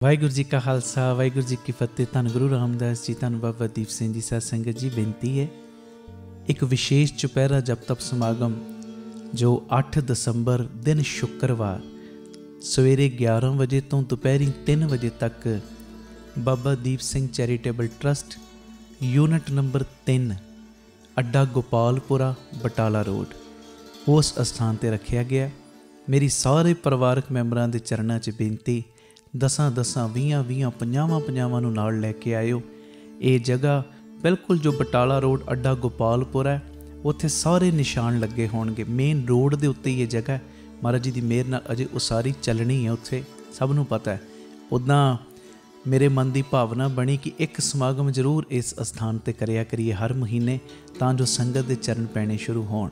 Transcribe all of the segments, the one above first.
वाहिगुरू जी का खालसा वाहिगुरू जी की फतेह। धन गुरु रामदास जी, धन बाबा दीप सिंह जी। साध संगत जी, बेनती है एक विशेष चुपहरा जप तप समागम जो 8 दसंबर दिन शुक्रवार सवेरे 11 बजे तो दोपहरी 3 बजे तक Baba Deep Singh charitable trust unit number 3 अड्डा गोपालपुरा बटाला रोड उस अस्थान पर रखा गया। मेरी सारे परिवारक मैंबरां दे चरणों 'च बेनती, 10-10, 20-20, 50-50 नूं नाल लैके आयो। ये जगह बिल्कुल जो बटाला रोड अड्डा गोपालपुर है, उत्थे सारे निशान लगे होणगे। मेन रोड के उत्ते ये जगह महाराज जी की मेहर नाल अजे उसारी चलनी है, उत्थे सब नूं पता है। उदां मेरे मन की भावना बनी कि एक समागम जरूर इस अस्थान पर करिया करिए हर महीने, तां जो संगत के चरण पैने शुरू होण।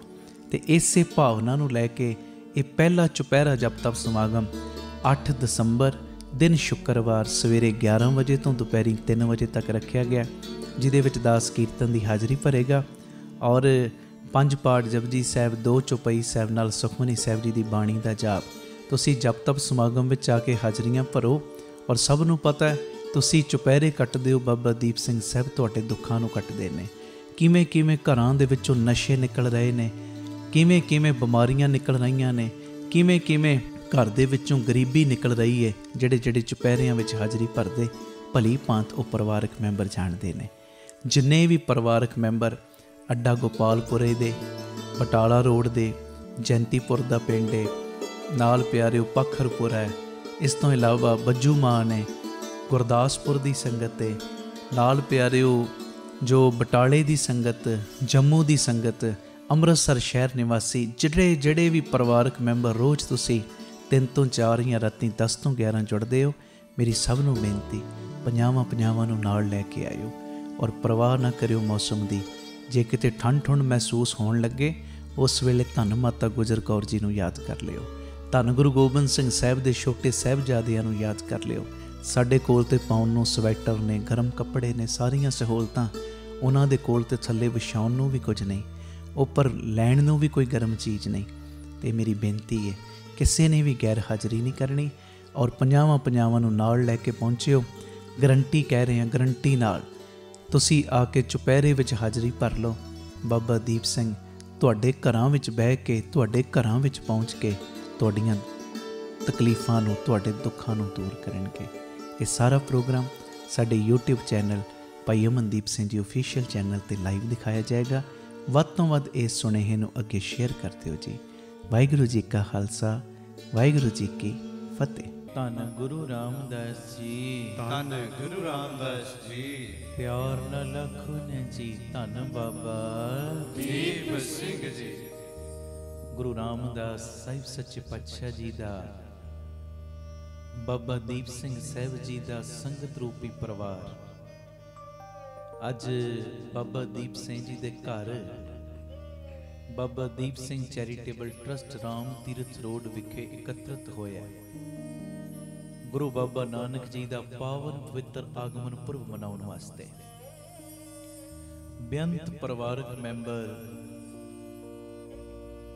ते इसे भावना नूं लैके ये पहला चुपहरा जप तप समागम 8 दसंबर दिन शुक्रवार सवेरे 11 बजे तो दोपहरी 3 बजे तक रखा गया, जिहदे विच दास कीर्तन की हाज़री भरेगा और 5 पाठ जपजी साहब, 2 चौपाई साहब नाल सुखमनी साहब जी की बाणी का जाप। तुसीं जप तप समागम में आके हाज़रियां भरो और सब नूं पता है तुसीं चुपहरे कट्टदे हो, बाबा दीप सिंह साहब तुहाडे दुखां नूं कट्टदे ने। किवें किवें घरां दे विचों नशे निकल रहे ने, किवें किवें बीमारियां निकल रही ने, किवें किवें घर दे विचों गरीबी निकल रही है। जिहड़े जिहड़े चुपहरियां विच हाज़री भरदे भली भांत वो परिवारक मैंबर जानते हैं। जिन्ने भी परिवारक मैंबर अड्डा गोपालपुरे दे, बटाला रोड दे, जयंतीपुर दा पिंड है, नाल प्यारिओ पखरपुर है, इस तो इलावा बज्जू मान है, गुरदासपुर दी संगत है, नाल प्यारिओ जो बटाले दी संगत, जम्मू दी संगत, अमृतसर शहर निवासी, जिहड़े जिहड़े भी परिवारक मैंबर रोज़ तुसीं 3 ਤੋਂ 4 या राती 10 ਤੋਂ 11 जुड़ते हो, मेरी सब नूं बेनती 50-50 नूं नाल लैके आयो और परवाह ना करियो मौसम की। जे किते ठंड ठुंड महसूस होण लगे उस वेले धन माता गुजर कौर जी नूं याद कर लियो, धन गुरु गोबिंद सिंह साहब दे छोटे साहिबजादियां नूं याद कर लियो। साडे कोल ते पाउण नूं स्वैटर ने, गर्म कपड़े ने, सारियां सहूलतां उन्हां दे कोल ते थल्ले विछाउण नूं भी कुछ नहीं, उपर लैण नूं भी कोई गर्म चीज़ नहीं। ते मेरी बेनती है किसी ने भी गैर हाज़री नहीं करनी और 50-50 नूं नाल लैके पहुँचिओ। गारंटी कह रहे हैं, गारंटी नाल तुसी आके चुपहरे विच हाज़री भर लो। बाबा दीप सिंह तुहाडे घरां विच बह के, तुहाडे घरां विच पहुँच के तुहाडीआं तकलीफ़ां नूं, तुहाडे दुखां नूं दूर करनगे। ये सारा प्रोग्राम साडे यूट्यूब चैनल भाई अमनदीप सिंह जी ऑफिशियल चैनल ते लाइव दिखाया जाएगा। वध तो वध इस सुनेहे नूं अगे शेयर कर दिओ जी। वाहिगुरू जी का खालसा वाहिगुरू जी की फतेह। धन गुरु रामदास जी, धन गुरु रामदास जी, प्यार न लखन जी, धन बाबा दीप सिंह जी। गुरु रामदास साहिब सच्चे पातशाह जी दा, बाबा दीप सिंह साहब जी दा संगत रूपी परिवार अज बाबा दीप सिंह जी दे घर Baba Deep Singh charitable trust Ram Tirath road विखे एकत्रित होया। गुरु बाबा नानक जी का पावन पवित्र आगमन पुरब मनाउण वास्ते बेअंत परिवारक मैंबर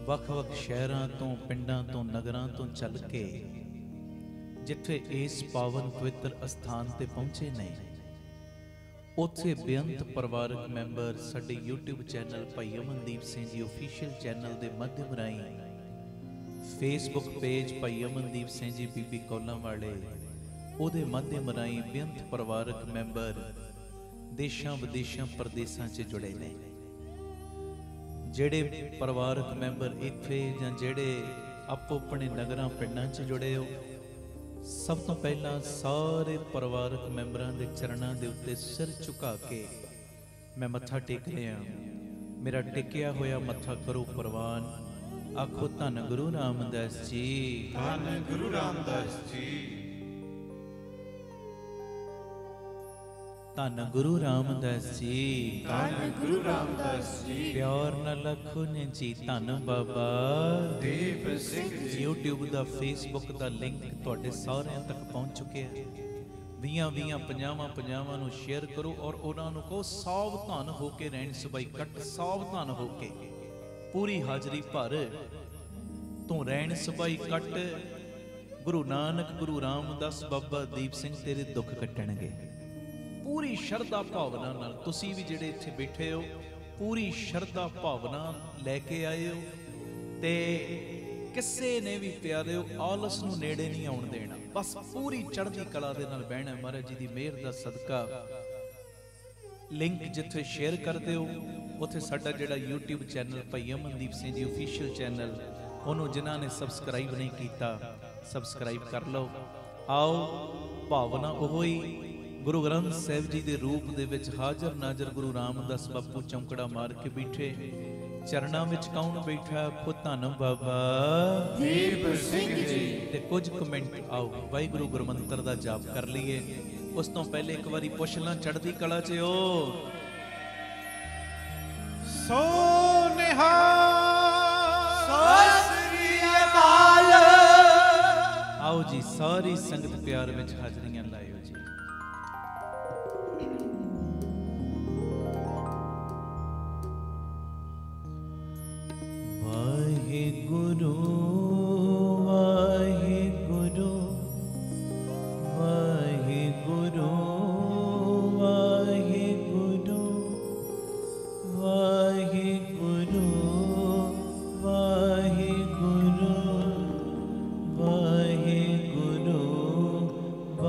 वख-वख शहरां तो, पिंडां तो, नगरां तो चल के जिथे इस पावन पवित्र अस्थान ते पहुंचे ने, उत्थे बेअंत परिवारक मैंबर साडे यूट्यूब चैनल भाई अमनदीप सिंह जी ऑफिशियल चैनल के माध्यम राही, फेसबुक पेज भाई अमनदीप सिंह जी बीबी कौलां वाले उहदे माध्यम राही बेअंत परिवारक मैंबर देशां विदेशां परदेसां च जुड़े ने। जिहड़े परिवारक मैंबर इत्थे जां जिहड़े आपो अपने नगरां पिंडां च जुड़े हो, सब तो पहला सारे परिवारक मैंबरां दे चरणों के उत्ते सिर झुका के मैं मत्था टेक लिया। मेरा टेकिया होया मत्था करो प्रवान। आखो धन गुरु रामदास जी, धन गुरु रामदास जी, धन गुरु रामदास जी, धन गुरु रामदास जी, प्यार न लखन जी, धन बाबा दीप सिंह जी। यूट्यूब का फेसबुक का लिंक तुहाडे सारिਆਂ तक पहुँच चुके हैं। 20-20, 50-50 नूं शेयर करो और उन्होंने कहो सावधान होके रहन सबाई कट, सावधान होके पूरी हाजरी भर तू रहन सबाई कट गुरु नानक गुरु रामदास बाबा दीप सिंह तेरे दुख कट्टणगे। पूरी शरधा भावना नाल तुसी भी जिहड़े इत्थे बैठे हो पूरी शरधा भावना लैके आए हो ते किसे ने भी प्यारे आलस नूं नेड़े नहीं आउण देना। बस पूरी चढ़दी कला दे नाल बहना। महाराज जी दी मेहर दा सदका लिंक जिथे शेयर कर दिओ उत्थे साडा जिहड़ा YouTube चैनल भाई अमनदीप सिंह जी ऑफिशियल चैनल उन्होंने जिन्हां ने सबसक्राइब नहीं किया सबसक्राइब कर लो। आओ भावना ओही गुरु ग्रंथ साहिब जी के रूप दे विच हाजर नाजर गुरु रामदास बापू चौंकड़ा मार के बैठे। चरणा विच कौन बैठा? खुद धन बाबा दीप सिंह जी। ते कुछ कमेंट आओ वाहिगुरु गुरमंत्र दा जाप कर लीए। उस तो पहले एक बारी पुछ ला चढ़दी कला च ओ सोनेहा आओ जी सारी संगत प्यार विच हाजरियां लाओ जी। वाहिगुरु वाहिगुरु वाहिगुरु वाहिगुरु वाहिगुरु वाहिगुरु वाहिगुरु वाहिगुरु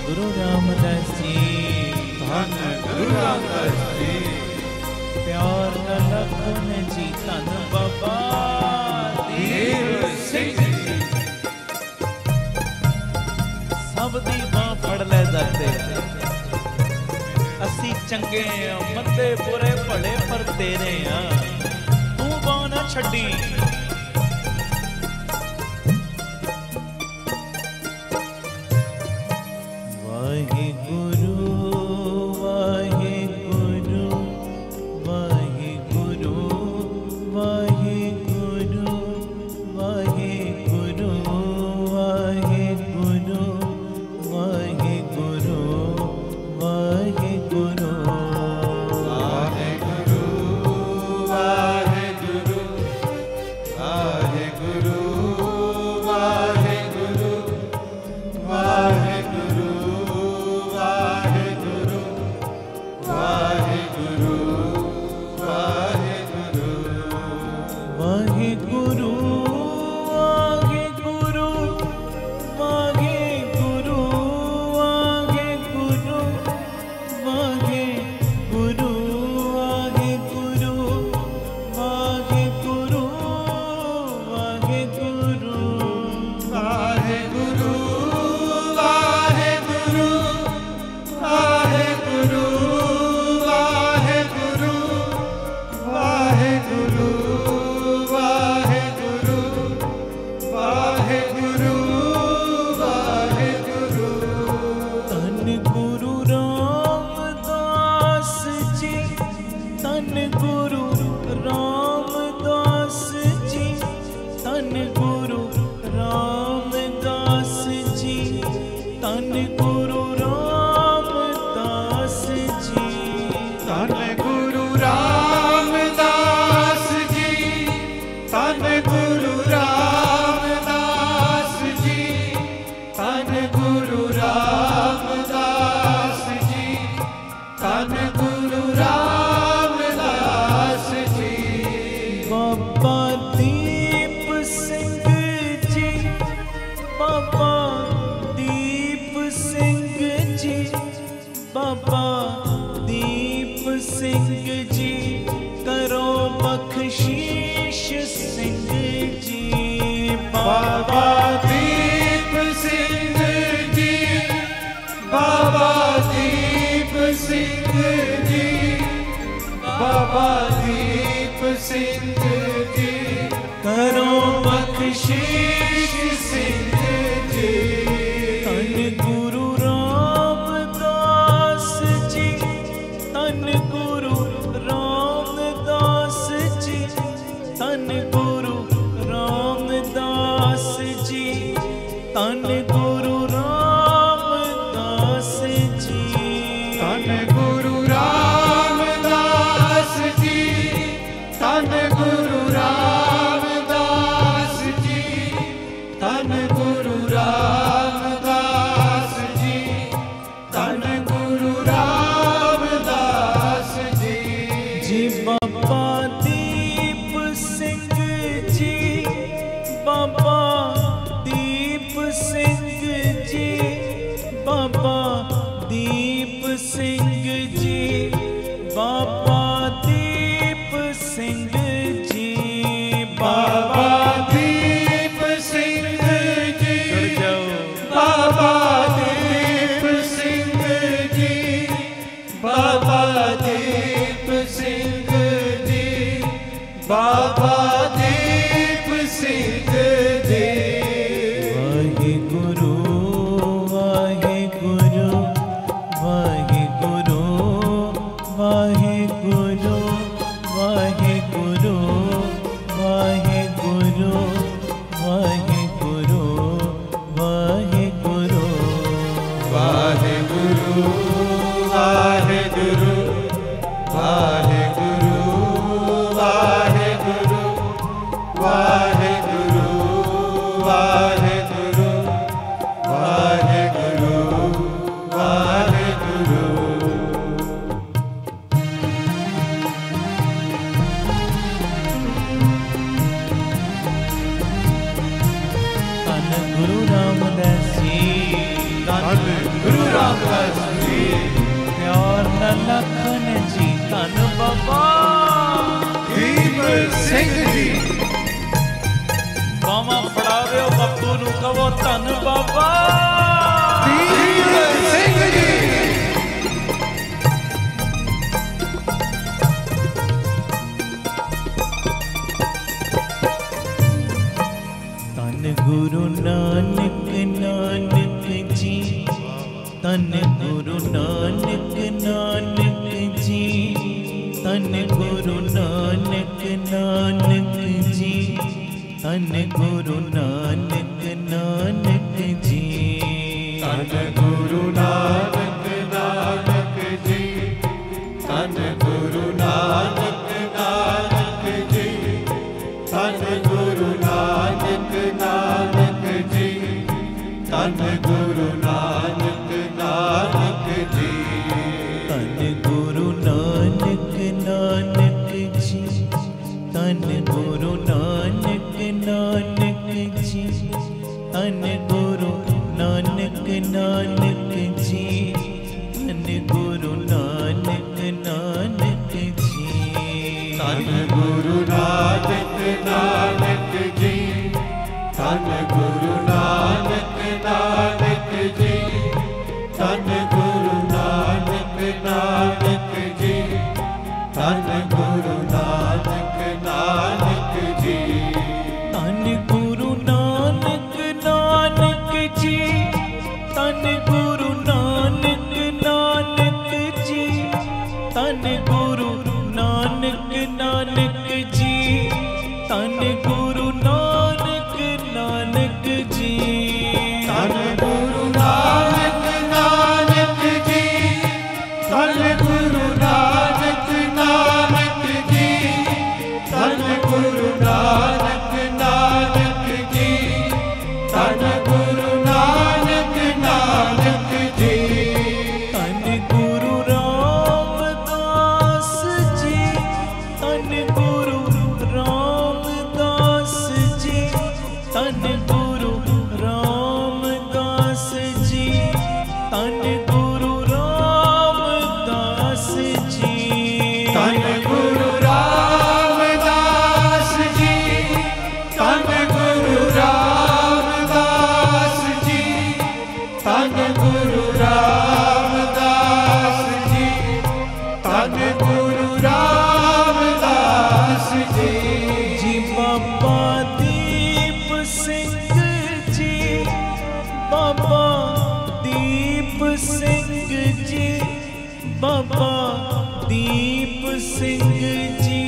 गुरु रामदास जी धन गुरु रामदास जी। प्यार न लखन जी धन बाबा दीप सिंह जी। सब दी बांह फड़ ले जाते असी चंगे मंदे बुरे भले पर तेरे तू बांह ना छड्डी। वाहिगुरु वाहिगुरु वाहिगुरु वाहिगुरु वाहिगुरु वाहिगुरु वाहिगुरु वाहिगुरु वाहे बाबा दीप सिंह जी, बाबा दीप सिंह जी, बाबा दीप सिंह जी, करो बख्शीश सिंह जी। बाबा दीप सिंह जी, बाबा दीप सिंह जी, बाबा दीप सिंह जी, करो बख्शीश सिंह जी। धन गुरु रामदास जी, धन गुरु रामदास जी, धन गुरु रामदास जी, धन गुरु रामदास जी, धन गुरु रामदास जी, धन गुरु रामदास जी, धन गुरु रामदास जी, धन गुरु रामदास जी। जी बाबा दीप सिंह जी, बाबा दीप सिंह जी, बाबा दीप सिंह जी, बाबा दीप सिंह जी, बाबा दीप सिंह जी, जुड़ जाओ। बाबा दीप सिंह जी, बाबा दीप सिंह जी, बाबा दीप सिंह जी। वाहिगुरु वाहिगुरु वाहिगुरु वाहिगुरु वाहिगुरु वाहिगुरु वाहिगुरु वाहिगुरु वाहिगुरु वाहिगुरु वाहिगुरु वाहिगुरु वाहिगुरु वाहिगुरु वाहिगुरु वाहिगुरु। धन गुरु रामदास जी, धन गुरु रामदास जी, प्यार न लखन जी, धन बाबा दीप सिंह जी, बामा फड़ा रहे हो बप्पू नू कहो धन बाबा दीप सिंह जी। धन गुरु नानक नानक जी, धन गुरु नानक नानक जी, धन गुरु नानक नानक जी, धन गुरु नानक नानक जी, धन गुरु नानक नानक जी, धन गुरु नानक नानक जी, धन गुरु नानक नानक जी, धन गुरु नानक नानक जी। धन गुरु नानक नानक जी, धन गुरु नानक नानक जी, धन गुरु नानक नानक जी, धन गुरु नानक नानक जी, धन गुरु नानक नानक जी, धन गुरु नानक नानक जी, धन गुरु नानक नानक जी, धन गुरु नानक नानक जी। धन गुरु नानक नानक जी, धन गुरु नानक नानक जी, धन गुरु नानक नानक जी, धन गुरु नानक नानक जी, धन गुरु नानक नानक जी, धन गुरु नानक नानक जी, धन गुरु नानक नानक जी, धन गुरु नानक नानक जी। धन गुरु रामदास जी, धन गुरु राम धन गुरु रामदास जी, धन गुरु रामदास जी, धन गुरु रामदास जी, धन गुरु रामदास जी, धन गुरु रामदास जी, धन गुरु रामदास जी। जी बाबा दीप सिंह जी, बाबा दीप सिंह जी, बाबा दीप सिंह जी,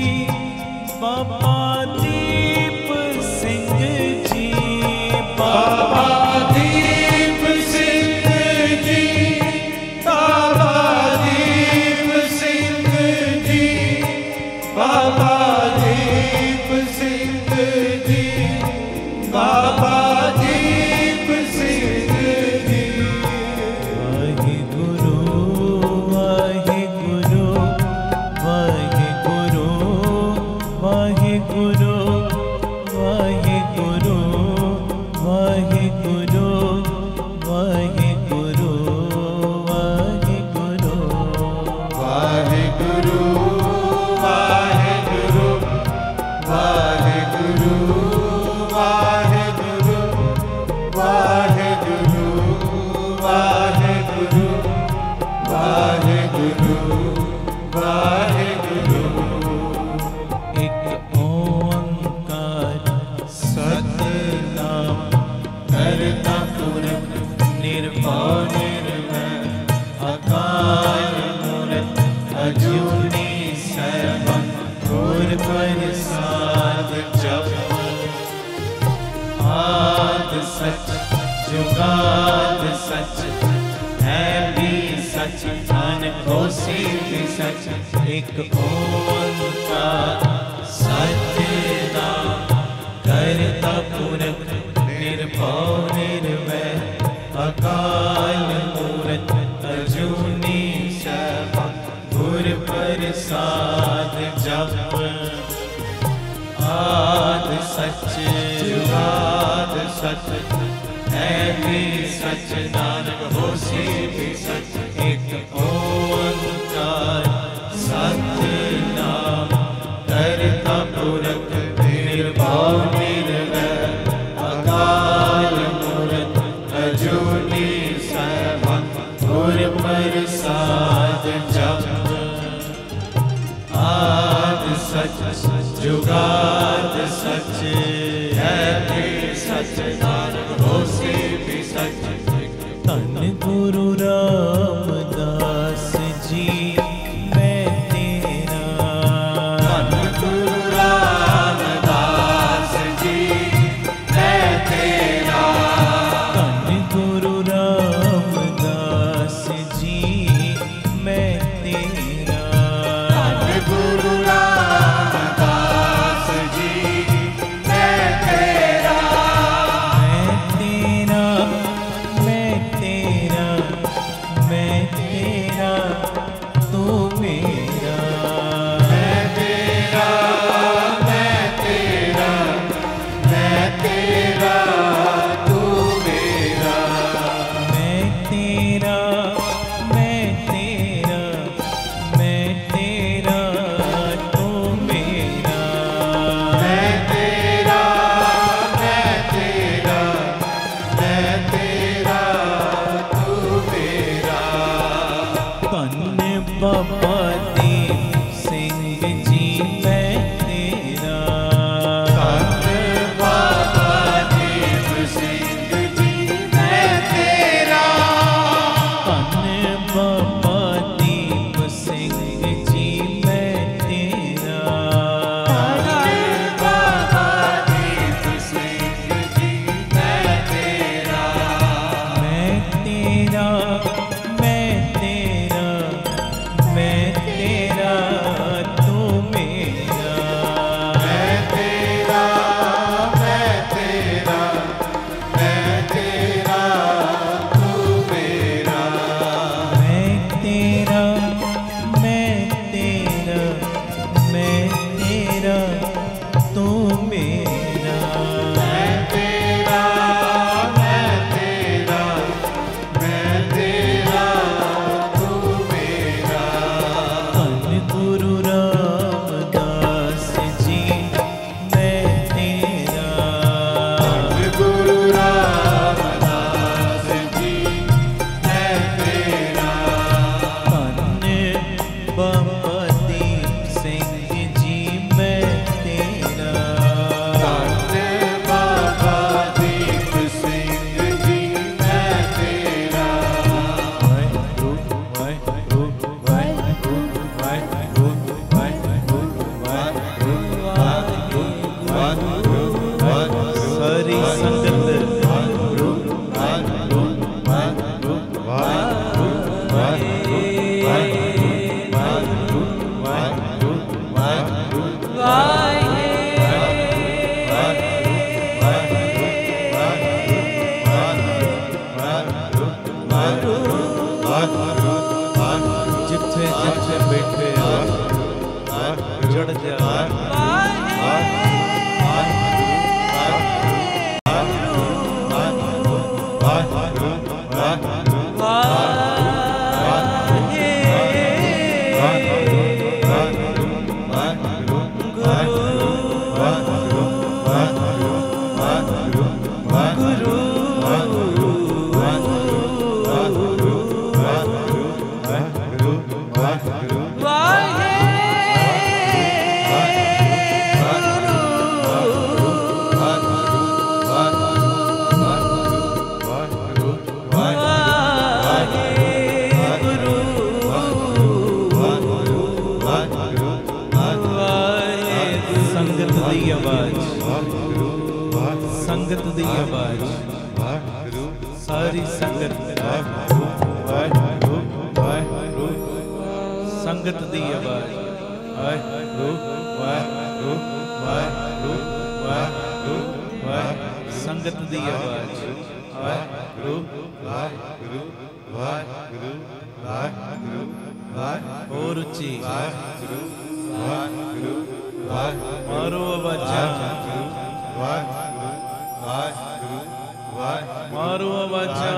बाबा दीप सिंह जी, बाबा दीप सिंह जी, बाबा दीप सिंह जी, बाबा दीप सिंह जी, बाबा दीप सिंह जी। वाहिगुरु वाहिगुरु वाहिगुरु वाहिगुरु वाहिगुरु वाहिगुरु वाहिगुरु वाहिगुरु वाहिगुरु वाहिगुरु वाहिगुरु वाहिगुरु वाहिगुरु वाहिगुरु वाहिगुरु वाहिगुरु। एक ओंकार सतनाम करता पुरख निर्भव निर्वैर अकाल मूरत अजूनी सैभं गुर प्रसाद जप। आद सच जुगाद सच है भी सच अनहोसी भी सच। एक ओंकार सतनाम करता पुरख निर्भव निर्वैर अकाल मूरत अजूनी सैभं गुर प्रसाद जप। आद सच जुगाद सच है भी सच नानक होसी भी सच। एक ओंकार सतनाम करता पुरख निर्भव निर्वैर अकाल मूरत अजूनी सैभं गुर प्रसाद जप। आद सच जुगाद सच है भी सच नानक होसी भी सच। धन गुरु रामदास जी मैं तेरा, धन गुरु रामदास जी मैं तेरा, धन गुरु रामदास जी मैं तेरा, धन गुरु रामदास जी मैं तेरा, मैं तेरा मैं तेरा तू मेरा, मैं तेरा मैं तेरा मैं तेरा तू मेरा, मैं तेरा मैं तेरा मैं तेरा तू मेरा, मैं तेरा मैं तेरा मैं तेरा तू मेरा। धन बाबा दीप सिंह जी मैं तेरा, धन बाबा दीप सिंह जी मैं तेरा, धन बाबा दीप सिंह जी मैं तेरा, धन बाबा दीप सिंह जी मैं तेरा, मैं तेरा मैं तेरा मैं तेरा तू मेरा, मैं तेरा मैं तेरा मैं तेरा तू मेरा, मैं तेरा मैं तेरा मैं तेरा तू मेरा, मैं तेरा संगत दी आवाज सारी संगत संगत दी आवाज संगत दी आवाज और उच्ची मारो आवाजा मारो आवाजा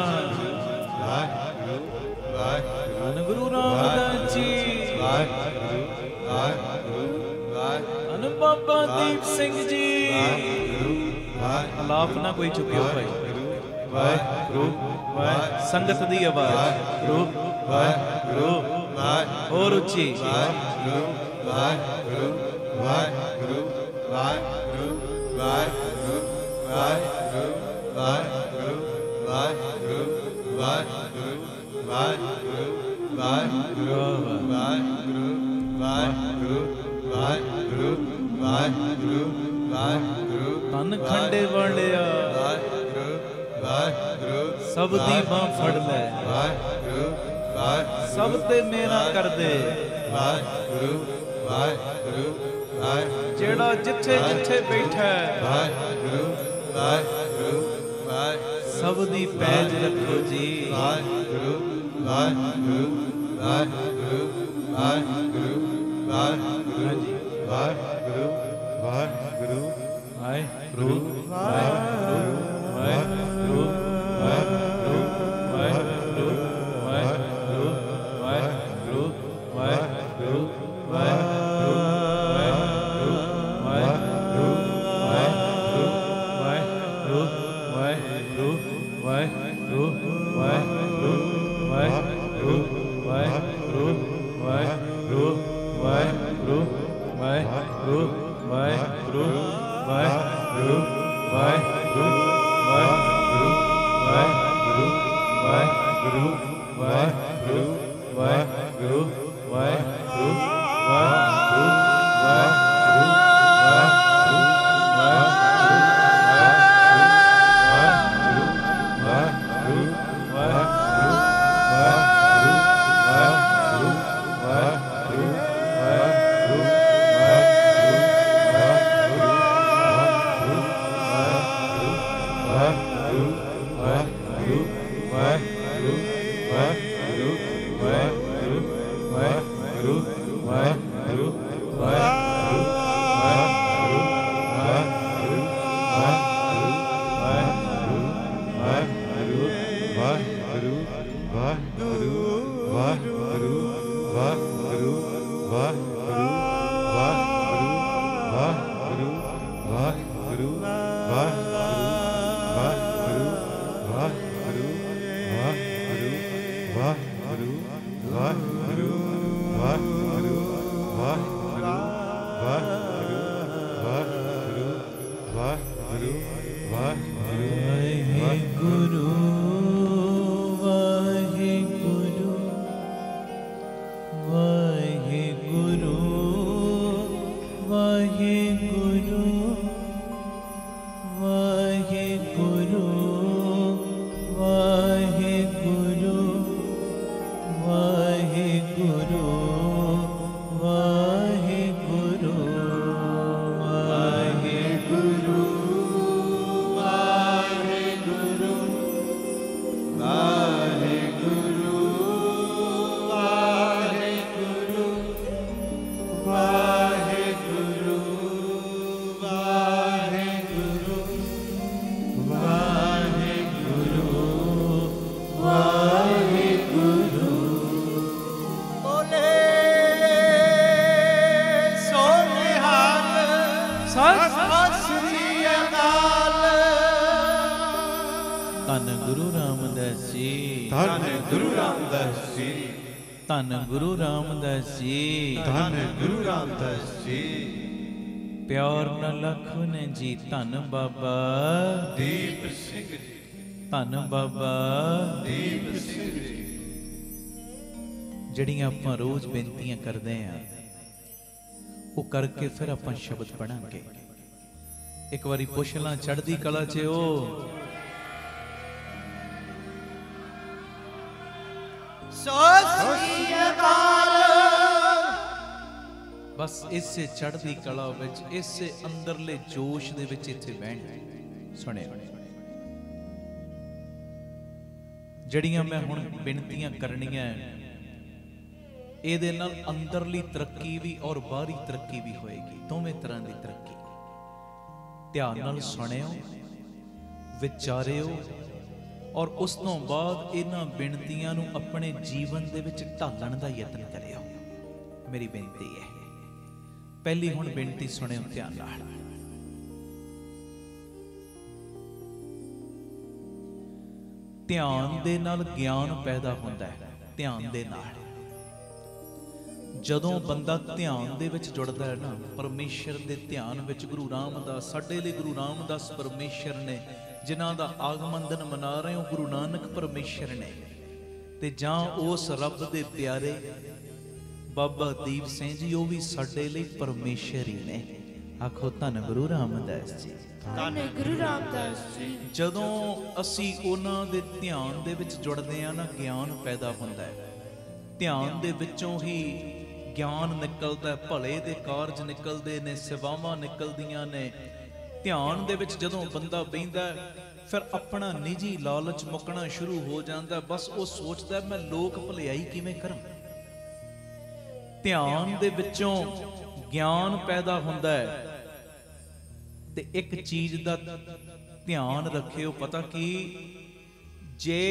धन गुरु रामदास जी धन बाबा दीप सिंह जी अलाप ना कोई चुकियो भाई संगत दी आवाज और उच्ची तन खंडे वालिया सब दी बां फड़ ले सब ते मेरा कर दे जेड़ा जिथे जिथे बैठा सब दी पैज रखो जी ਸ੍ਰੀ ਅਕਾਲ। ਧੰਨ ਗੁਰੂ ਰਾਮਦਾਸ ਜੀ, ਧੰਨ ਗੁਰੂ ਰਾਮਦਾਸ ਜੀ, ਧੰਨ ਗੁਰੂ ਰਾਮਦਾਸ ਜੀ, ਧੰਨ ਗੁਰੂ ਰਾਮਦਾਸ ਜੀ। ਪਿਆਰ ਨਾਲ ਲਖੋ ਨੇ ਜੀ ਧੰਨ ਬਾਬਾ ਦੀਪ ਸਿੰਘ ਜੀ, ਧੰਨ ਬਾਬਾ ਦੀਪ ਸਿੰਘ ਜੀ। ਜਿਹੜੀਆਂ ਆਪਾਂ ਰੋਜ਼ ਬੇਨਤੀਆਂ ਕਰਦੇ ਆਂ ਉਹ ਕਰਕੇ ਫਿਰ ਆਪਾਂ ਸ਼ਬਦ ਪੜਾਂਗੇ। ਇੱਕ ਵਾਰੀ ਪੁੱਛ ਲਾਂ ਚੜ੍ਹਦੀ ਕਲਾ 'ਚ ਉਹ ਸਤਿ ਸ੍ਰੀ ਅਕਾਲ। ਬਸ ਇਸੇ ਚੜ੍ਹਦੀ ਕਲਾ ਵਿੱਚ, ਇਸੇ ਅੰਦਰਲੇ ਜੋਸ਼ ਦੇ ਵਿੱਚ ਇੱਥੇ ਬਹਿਣਾ। ਸੁਣਿਆ, ਜਿਹੜੀਆਂ ਮੈਂ ਹੁਣ ਬੇਨਤੀਆਂ ਕਰਨੀਆਂ ਇਹਦੇ ਨਾਲ ਅੰਦਰਲੀ ਤਰੱਕੀ ਵੀ ਔਰ ਬਾਹਰੀ ਤਰੱਕੀ ਵੀ ਹੋਏਗੀ, ਦੋਵੇਂ ਤਰ੍ਹਾਂ ਦੀ ਤਰੱਕੀ। ਧਿਆਨ ਨਾਲ ਸੁਣਿਓ, ਵਿਚਾਰਿਓ ਔਰ ਉਸ ਤੋਂ ਬਾਅਦ ਇਹਨਾਂ ਬੇਨਤੀਆਂ ਨੂੰ ਆਪਣੇ ਜੀਵਨ ਦੇ ਵਿੱਚ ਢਾਲਣ ਦਾ ਯਤਨ ਕਰਿਓ। ਮੇਰੀ ਬੇਨਤੀ ਹੈ। ਪਹਿਲੀ ਹੁਣ ਬੇਨਤੀ ਸੁਣਿਓ ਧਿਆਨ ਨਾਲ। ਧਿਆਨ ਦੇ ਨਾਲ ਗਿਆਨ ਪੈਦਾ ਹੁੰਦਾ ਹੈ। ਧਿਆਨ ਦੇ ਨਾਲ ਜਦੋਂ ਬੰਦਾ ਧਿਆਨ ਦੇ ਵਿੱਚ ਜੁੜਦਾ ਹੈ ਨਾ, ਪਰਮੇਸ਼ਰ ਦੇ ਧਿਆਨ ਵਿੱਚ, ਗੁਰੂ ਰਾਮਦਾਸ ਸਾਡੇ ਲਈ, ਗੁਰੂ ਰਾਮਦਾਸ ਪਰਮੇਸ਼ਰ ਨੇ, ਜਿਨ੍ਹਾਂ ਦਾ ਆਗਮਨ ਦਿਨ ਮਨਾ ਰਹੇ ਹੋ ਗੁਰੂ ਨਾਨਕ ਪਰਮੇਸ਼ਰ ਨੇ, ਤੇ ਜਾਂ ਉਸ ਰੱਬ ਦੇ ਪਿਆਰੇ ਬਾਬਾ ਦੀਪ ਸਿੰਘ ਜੀ, ਉਹ ਵੀ ਸਾਡੇ ਲਈ ਪਰਮੇਸ਼ਰ ਹੀ ਨੇ। ਆਖੋ ਧੰਨ ਗੁਰੂ ਰਾਮਦਾਸ ਜੀ, ਧੰਨ ਗੁਰੂ ਰਾਮਦਾਸ ਜੀ। ਜਦੋਂ ਅਸੀਂ ਉਹਨਾਂ ਦੇ ਧਿਆਨ ਦੇ ਵਿੱਚ ਜੁੜਦੇ ਹਾਂ ਨਾ, ਗਿਆਨ ਪੈਦਾ ਹੁੰਦਾ ਹੈ। ਧਿਆਨ ਦੇ ਵਿੱਚੋਂ ਹੀ ਗਿਆਨ ਨਿਕਲਦਾ, ਭਲੇ ਦੇ ਕਾਰਜ ਨਿਕਲਦੇ ਨੇ, ਸੇਵਾਵਾਂ ਨਿਕਲਦੀਆਂ ਨੇ। ਧਿਆਨ ਦੇ ਵਿੱਚ ਜਦੋਂ ਬੰਦਾ ਬਹਿੰਦਾ ਫਿਰ ਆਪਣਾ ਨਿੱਜੀ ਲਾਲਚ ਮੁੱਕਣਾ ਸ਼ੁਰੂ ਹੋ ਜਾਂਦਾ। ਬਸ ਉਹ ਸੋਚਦਾ ਮੈਂ ਲੋਕ ਭਲਾਈ ਕਿਵੇਂ ਕਰਾਂ। ਧਿਆਨ ਦੇ ਵਿੱਚੋਂ ਗਿਆਨ ਪੈਦਾ ਹੁੰਦਾ ਹੈ। ਤੇ ਇੱਕ ਚੀਜ਼ ਦਾ ਧਿਆਨ ਰੱਖਿਓ, ਪਤਾ ਕੀ, ਜੇ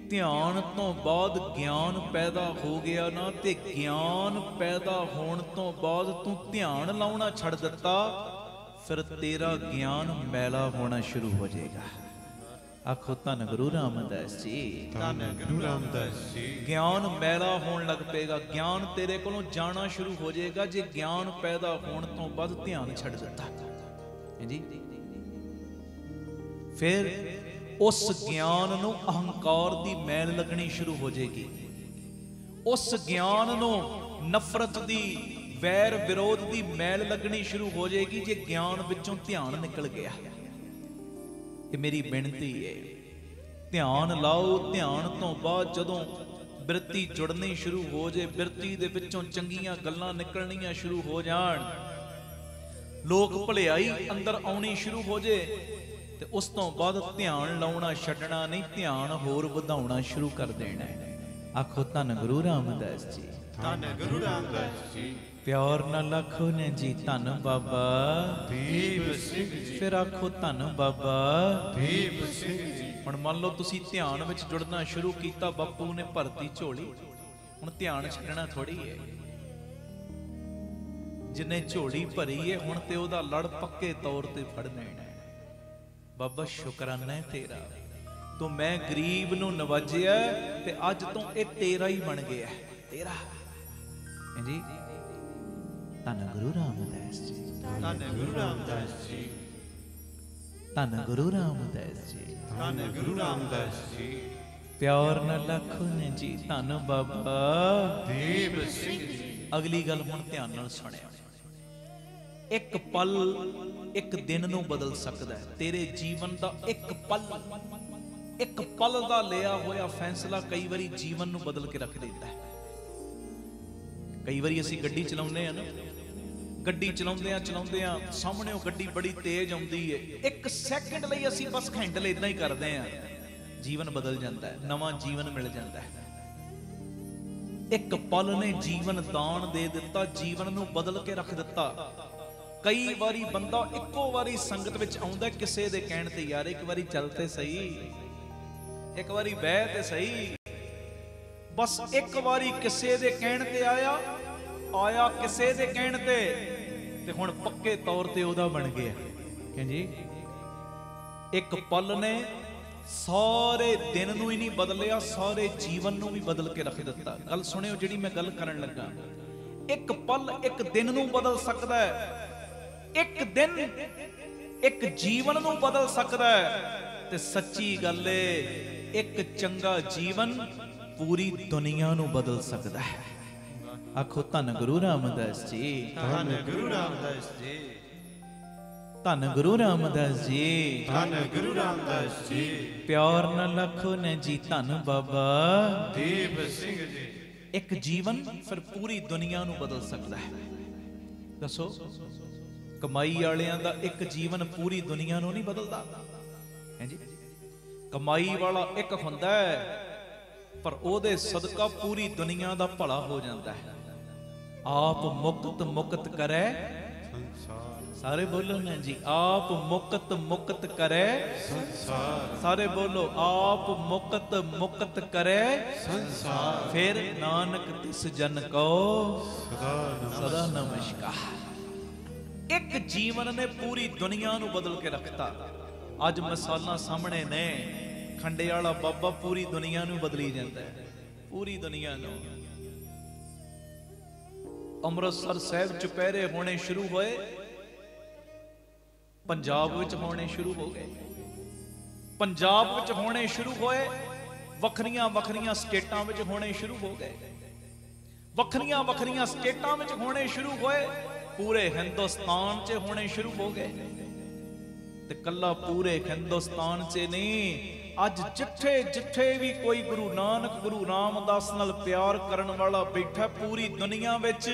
ਧਿਆਨ ਤੋਂ ਬਾਅਦ ਗਿਆਨ ਪੈਦਾ ਹੋ ਗਿਆ ਨਾ, ਤੇ ਗਿਆਨ ਪੈਦਾ ਹੋਣ ਤੋਂ ਬਾਅਦ ਤੂੰ ਧਿਆਨ ਲਾਉਣਾ ਛੱਡ ਦਿੱਤਾ, ਫਿਰ ਤੇਰਾ ਗਿਆਨ ਮੈਲਾ ਹੋਣਾ ਸ਼ੁਰੂ ਹੋ ਜਾਏਗਾ। ਆਖੋ ਧੰਨ ਗੁਰੂ ਰਾਮਦਾਸ ਜੀ, ਧੰਨ ਗੁਰੂ ਰਾਮਦਾਸ ਜੀ। ਗਿਆਨ ਮੈਲਾ ਹੋਣ ਲੱਗ ਪਏਗਾ, ਗਿਆਨ ਤੇਰੇ ਕੋਲੋਂ ਜਾਣਾ ਸ਼ੁਰੂ ਹੋ ਜਾਏਗਾ ਜੇ ਗਿਆਨ ਪੈਦਾ ਹੋਣ ਤੋਂ ਬਾਅਦ ਧਿਆਨ ਛੱਡ ਦਿੱਤਾ। ਹਾਂਜੀ, ਫਿਰ ਉਸ ਗਿਆਨ ਨੂੰ ਅਹੰਕਾਰ ਦੀ ਮੈਲ ਲੱਗਣੀ ਸ਼ੁਰੂ ਹੋ ਜਾਏਗੀ। ਉਸ ਗਿਆਨ ਨੂੰ ਨਫ਼ਰਤ ਦੀ, ਵੈਰ ਵਿਰੋਧ ਦੀ ਮੈਲ ਲੱਗਣੀ ਸ਼ੁਰੂ ਹੋ ਜਾਏਗੀ ਜੇ ਗਿਆਨ ਵਿੱਚੋਂ ਧਿਆਨ ਨਿਕਲ ਗਿਆ। ਇਹ ਮੇਰੀ ਬੇਨਤੀ ਹੈ, ਧਿਆਨ ਲਾਓ। ਧਿਆਨ ਤੋਂ ਬਾਅਦ ਜਦੋਂ ਬਿਰਤੀ ਜੁੜਨੀ ਸ਼ੁਰੂ ਹੋ ਜੇ, ਬਿਰਤੀ ਦੇ ਵਿੱਚੋਂ ਚੰਗੀਆਂ ਗੱਲਾਂ ਨਿਕਲਣੀਆਂ ਸ਼ੁਰੂ ਹੋ ਜਾਣ, ਲੋਕ ਭਲਾਈ ਅੰਦਰ ਆਉਣੀ ਸ਼ੁਰੂ ਹੋ ਜੇ, ਤੇ ਉਸ ਤੋਂ ਬਾਅਦ ਧਿਆਨ ਲਾਉਣਾ ਛੱਡਣਾ ਨਹੀਂ, ਧਿਆਨ ਹੋਰ ਵਧਾਉਣਾ ਸ਼ੁਰੂ ਕਰ ਦੇਣਾ ਹੈ। ਆਖੋ ਧੰਨ ਗੁਰੂ ਰਾਮਦਾਸ ਜੀ, ਧੰਨ ਗੁਰੂ ਰਾਮਦਾਸ ਜੀ। ਪਿਆਰ ਨਾਲ ਆਖੋ ਨੇ ਜੀ ਧੰਨ ਬਾਬਾ ਦੀਪ ਸਿੰਘ ਜੀ, ਫਿਰ ਆਖੋ ਧੰਨ ਬਾਬਾ ਦੀਪ ਸਿੰਘ ਜੀ। ਹੁਣ ਮੰਨ ਲਓ ਤੁਸੀਂ ਧਿਆਨ ਵਿੱਚ ਜੁੜਨਾ ਸ਼ੁਰੂ ਕੀਤਾ, ਬਾਪੂ ਨੇ ਭਰਤੀ ਝੋਲੀ, ਹੁਣ ਧਿਆਨ ਛੱਡਣਾ ਥੋੜੀ ਹੈ। ਜਿੰਨੇ ਝੋਲੀ ਭਰੀ ਹੈ ਹੁਣ ਤੇ ਉਹਦਾ ਲੜ ਪੱਕੇ ਤੌਰ ਤੇ ਫੜ ਲੈਣਾ ਹੈ। ਬਾਬਾ ਸ਼ੁਕਰਾਨਾ ਹੈ ਤੇਰਾ, ਤੂੰ ਮੈਂ ਗਰੀਬ ਨੂੰ ਨਵਾਜਿਆ ਤੇ ਅੱਜ ਤੋਂ ਇਹ ਤੇਰਾ ਹੀ ਬਣ ਗਿਆ, ਤੇਰਾ। ਹਾਂਜੀ, ਧੰਨ ਗੁਰੂ ਰਾਮਦਾਸ ਜੀ, ਧੰਨ ਗੁਰੂ ਰਾਮਦਾਸ ਜੀ, ਧੰਨ ਗੁਰੂ ਰਾਮਦਾਸ ਜੀ, ਧੰਨ ਗੁਰੂ ਰਾਮਦਾਸ ਜੀ। ਪਿਆਰ ਨਾਲ ਲੱਖੋ ਨੇ ਜੀ ਧੰਨ ਬਾਬਾ ਦੀਪ ਸਿੰਘ ਜੀ। ਅਗਲੀ ਗੱਲ ਹੁਣ ਧਿਆਨ ਨਾਲ ਸੁਣਿਓ। ਇੱਕ ਪਲ ਇੱਕ ਦਿਨ ਨੂੰ ਬਦਲ ਸਕਦਾ ਹੈ। ਤੇਰੇ ਜੀਵਨ ਦਾ ਇੱਕ ਪਲ ਦਾ ਲਿਆ ਹੋਇਆ ਫੈਸਲਾ ਕਈ ਵਾਰੀ ਜੀਵਨ ਨੂੰ ਬਦਲ ਕੇ ਰੱਖ ਦਿੰਦਾ ਹੈ। ਕਈ ਵਾਰੀ ਅਸੀਂ ਗੱਡੀ ਚਲਾਉਂਦੇ ਆ ਨਾ, ਗੱਡੀ ਚਲਾਉਂਦੇ ਆ ਸਾਹਮਣੇ ਉਹ ਗੱਡੀ ਬੜੀ ਤੇਜ਼ ਆਉਂਦੀ ਹੈ, ਇੱਕ ਸੈਕਿੰਡ ਲਈ ਅਸੀਂ ਬਸ ਹੈਂਡਲ ਇਦਾਂ ਹੀ ਕਰਦੇ ਆ, ਜੀਵਨ ਬਦਲ ਜਾਂਦਾ ਹੈ, ਨਵਾਂ ਜੀਵਨ ਮਿਲ ਜਾਂਦਾ ਹੈ। ਇੱਕ ਪਲ ਨੇ ਜੀਵਨ ਦਾਨ ਦੇ ਦਿੱਤਾ, ਜੀਵਨ ਨੂੰ ਬਦਲ ਕੇ ਰੱਖ ਦਿੱਤਾ। ਕਈ ਵਾਰੀ ਬੰਦਾ ਇੱਕੋ ਵਾਰੀ ਸੰਗਤ ਵਿੱਚ ਆਉਂਦਾ ਕਿਸੇ ਦੇ ਕਹਿਣ ਤੇ, ਯਾਰ ਇੱਕ ਵਾਰੀ ਚੱਲ ਤੇ ਸਹੀ, ਇੱਕ ਵਾਰੀ ਬਹਿ ਤੇ ਸਹੀ। ਬਸ ਇੱਕ ਵਾਰੀ ਕਿਸੇ ਦੇ ਕਹਿਣ ਤੇ ਆਇਆ ਕਿਸੇ ਦੇ ਕਹਿਣ ਤੇ ਤੇ ਹੁਣ ਪੱਕੇ ਤੌਰ ਤੇ ਉਹਦਾ ਬਣ ਗਿਆ। ਹਾਂਜੀ, ਇੱਕ ਪਲ ਨੇ ਸਾਰੇ ਦਿਨ ਨੂੰ ਹੀ ਨਹੀਂ ਬਦਲਿਆ, ਸਾਰੇ ਜੀਵਨ ਨੂੰ ਵੀ ਬਦਲ ਕੇ ਰੱਖ ਦਿੱਤਾ। ਗੱਲ ਸੁਣਿਓ ਜਿਹੜੀ ਮੈਂ ਗੱਲ ਕਰਨ ਲੱਗਾ। ਇੱਕ ਪਲ ਇੱਕ ਦਿਨ ਨੂੰ ਬਦਲ ਸਕਦਾ ਹੈ, ਇੱਕ ਦਿਨ ਇੱਕ ਜੀਵਨ ਨੂੰ ਬਦਲ ਸਕਦਾ ਹੈ। ਤੇ ਸੱਚੀ ਗੱਲ ਏ, ਇੱਕ ਚੰਗਾ ਜੀਵਨ ਪੂਰੀ ਦੁਨੀਆ ਨੂੰ ਬਦਲ ਸਕਦਾ ਹੈ। ਆਖੋ ਧੰਨ ਗੁਰੂ ਰਾਮਦਾਸ ਜੀ, ਧੰਨ ਗੁਰੂ ਰਾਮਦਾਸ ਜੀ, ਧੰਨ ਗੁਰੂ ਰਾਮਦਾਸ ਜੀ, ਧੰਨ ਗੁਰੂ ਰਾਮਦਾਸ ਜੀ। ਪਿਆਰ ਨਾਲ ਲੱਖੋ ਨੇ ਜੀ ਧੰਨ ਬਾਬਾ ਦੀਪ ਸਿੰਘ ਜੀ। ਇੱਕ ਜੀਵਨ ਫਿਰ ਪੂਰੀ ਦੁਨੀਆ ਨੂੰ ਬਦਲ ਸਕਦਾ ਹੈ। ਦੱਸੋ, ਕਮਾਈ ਵਾਲਿਆਂ ਦਾ ਇੱਕ ਜੀਵਨ ਪੂਰੀ ਦੁਨੀਆ ਨੂੰ ਨਹੀਂ ਬਦਲਦਾ। ਹਾਂਜੀ, ਕਮਾਈ ਵਾਲਾ ਇੱਕ ਹੁੰਦਾ ਹੈ, ਪਰ ਉਹਦੇ ਸਦਕਾ ਪੂਰੀ ਦੁਨੀਆ ਦਾ ਭਲਾ ਹੋ ਜਾਂਦਾ ਹੈ। ਆਪ ਮੁਕਤ ਮੁਕਤ ਕਰੇ ਸੰਸਾਰ, ਸਾਰੇ ਬੋਲੋ ਨਾ ਜੀ, ਆਪ ਮੁਕਤ ਮੁਕਤ ਕਰੇ ਸੰਸਾਰ, ਸਾਰੇ ਬੋਲੋ, ਆਪ ਮੁਕਤ ਮੁਕਤ ਕਰੇ ਸੰਸਾਰ। ਫਿਰ ਨਾਨਕ ਤਿਸ ਜਨ ਕੋ ਸਦਾ ਨਮਸਕਾਰ। ਇੱਕ ਜੀਵਨ ਨੇ ਪੂਰੀ ਦੁਨੀਆ ਨੂੰ ਬਦਲ ਕੇ ਰੱਖਤਾ। ਅੱਜ ਮਿਸਾਲਾਂ ਸਾਹਮਣੇ ਨੇ, ਖੰਡੇ ਵਾਲਾ ਬਾਬਾ ਪੂਰੀ ਦੁਨੀਆ ਨੂੰ ਬਦਲੀ ਜਾਂਦਾ ਹੈ, ਪੂਰੀ ਦੁਨੀਆ ਨੂੰ। ਅੰਮ੍ਰਿਤਸਰ ਸਾਹਿਬ ਚੁਪਹਿਰੇ ਹੋਣੇ ਸ਼ੁਰੂ ਹੋਏ, ਪੰਜਾਬ ਵਿੱਚ ਹੋਣੇ ਸ਼ੁਰੂ ਹੋ ਗਏ, ਪੰਜਾਬ ਵਿੱਚ ਹੋਣੇ ਸ਼ੁਰੂ ਹੋਏ, ਵੱਖਰੀਆਂ ਵੱਖਰੀਆਂ ਸਟੇਟਾਂ ਵਿੱਚ ਹੋਣੇ ਸ਼ੁਰੂ ਹੋ ਗਏ, ਵੱਖਰੀਆਂ ਵੱਖਰੀਆਂ ਸਟੇਟਾਂ ਵਿੱਚ ਹੋਣੇ ਸ਼ੁਰੂ ਹੋਏ, ਪੂਰੇ ਹਿੰਦੁਸਤਾਨ 'ਚ ਹੋਣੇ ਸ਼ੁਰੂ ਹੋ ਗਏ। ਤੇ ਕੱਲਾ ਪੂਰੇ ਹਿੰਦੁਸਤਾਨ 'ਚ ਨਹੀਂ, ਅੱਜ ਜਿੱਥੇ ਜਿੱਥੇ ਵੀ ਕੋਈ ਗੁਰੂ ਨਾਨਕ ਗੁਰੂ ਰਾਮਦਾਸ ਨਾਲ ਪਿਆਰ ਕਰਨ ਵਾਲਾ ਬੈਠਾ ਪੂਰੀ ਦੁਨੀਆ ਵਿੱਚ,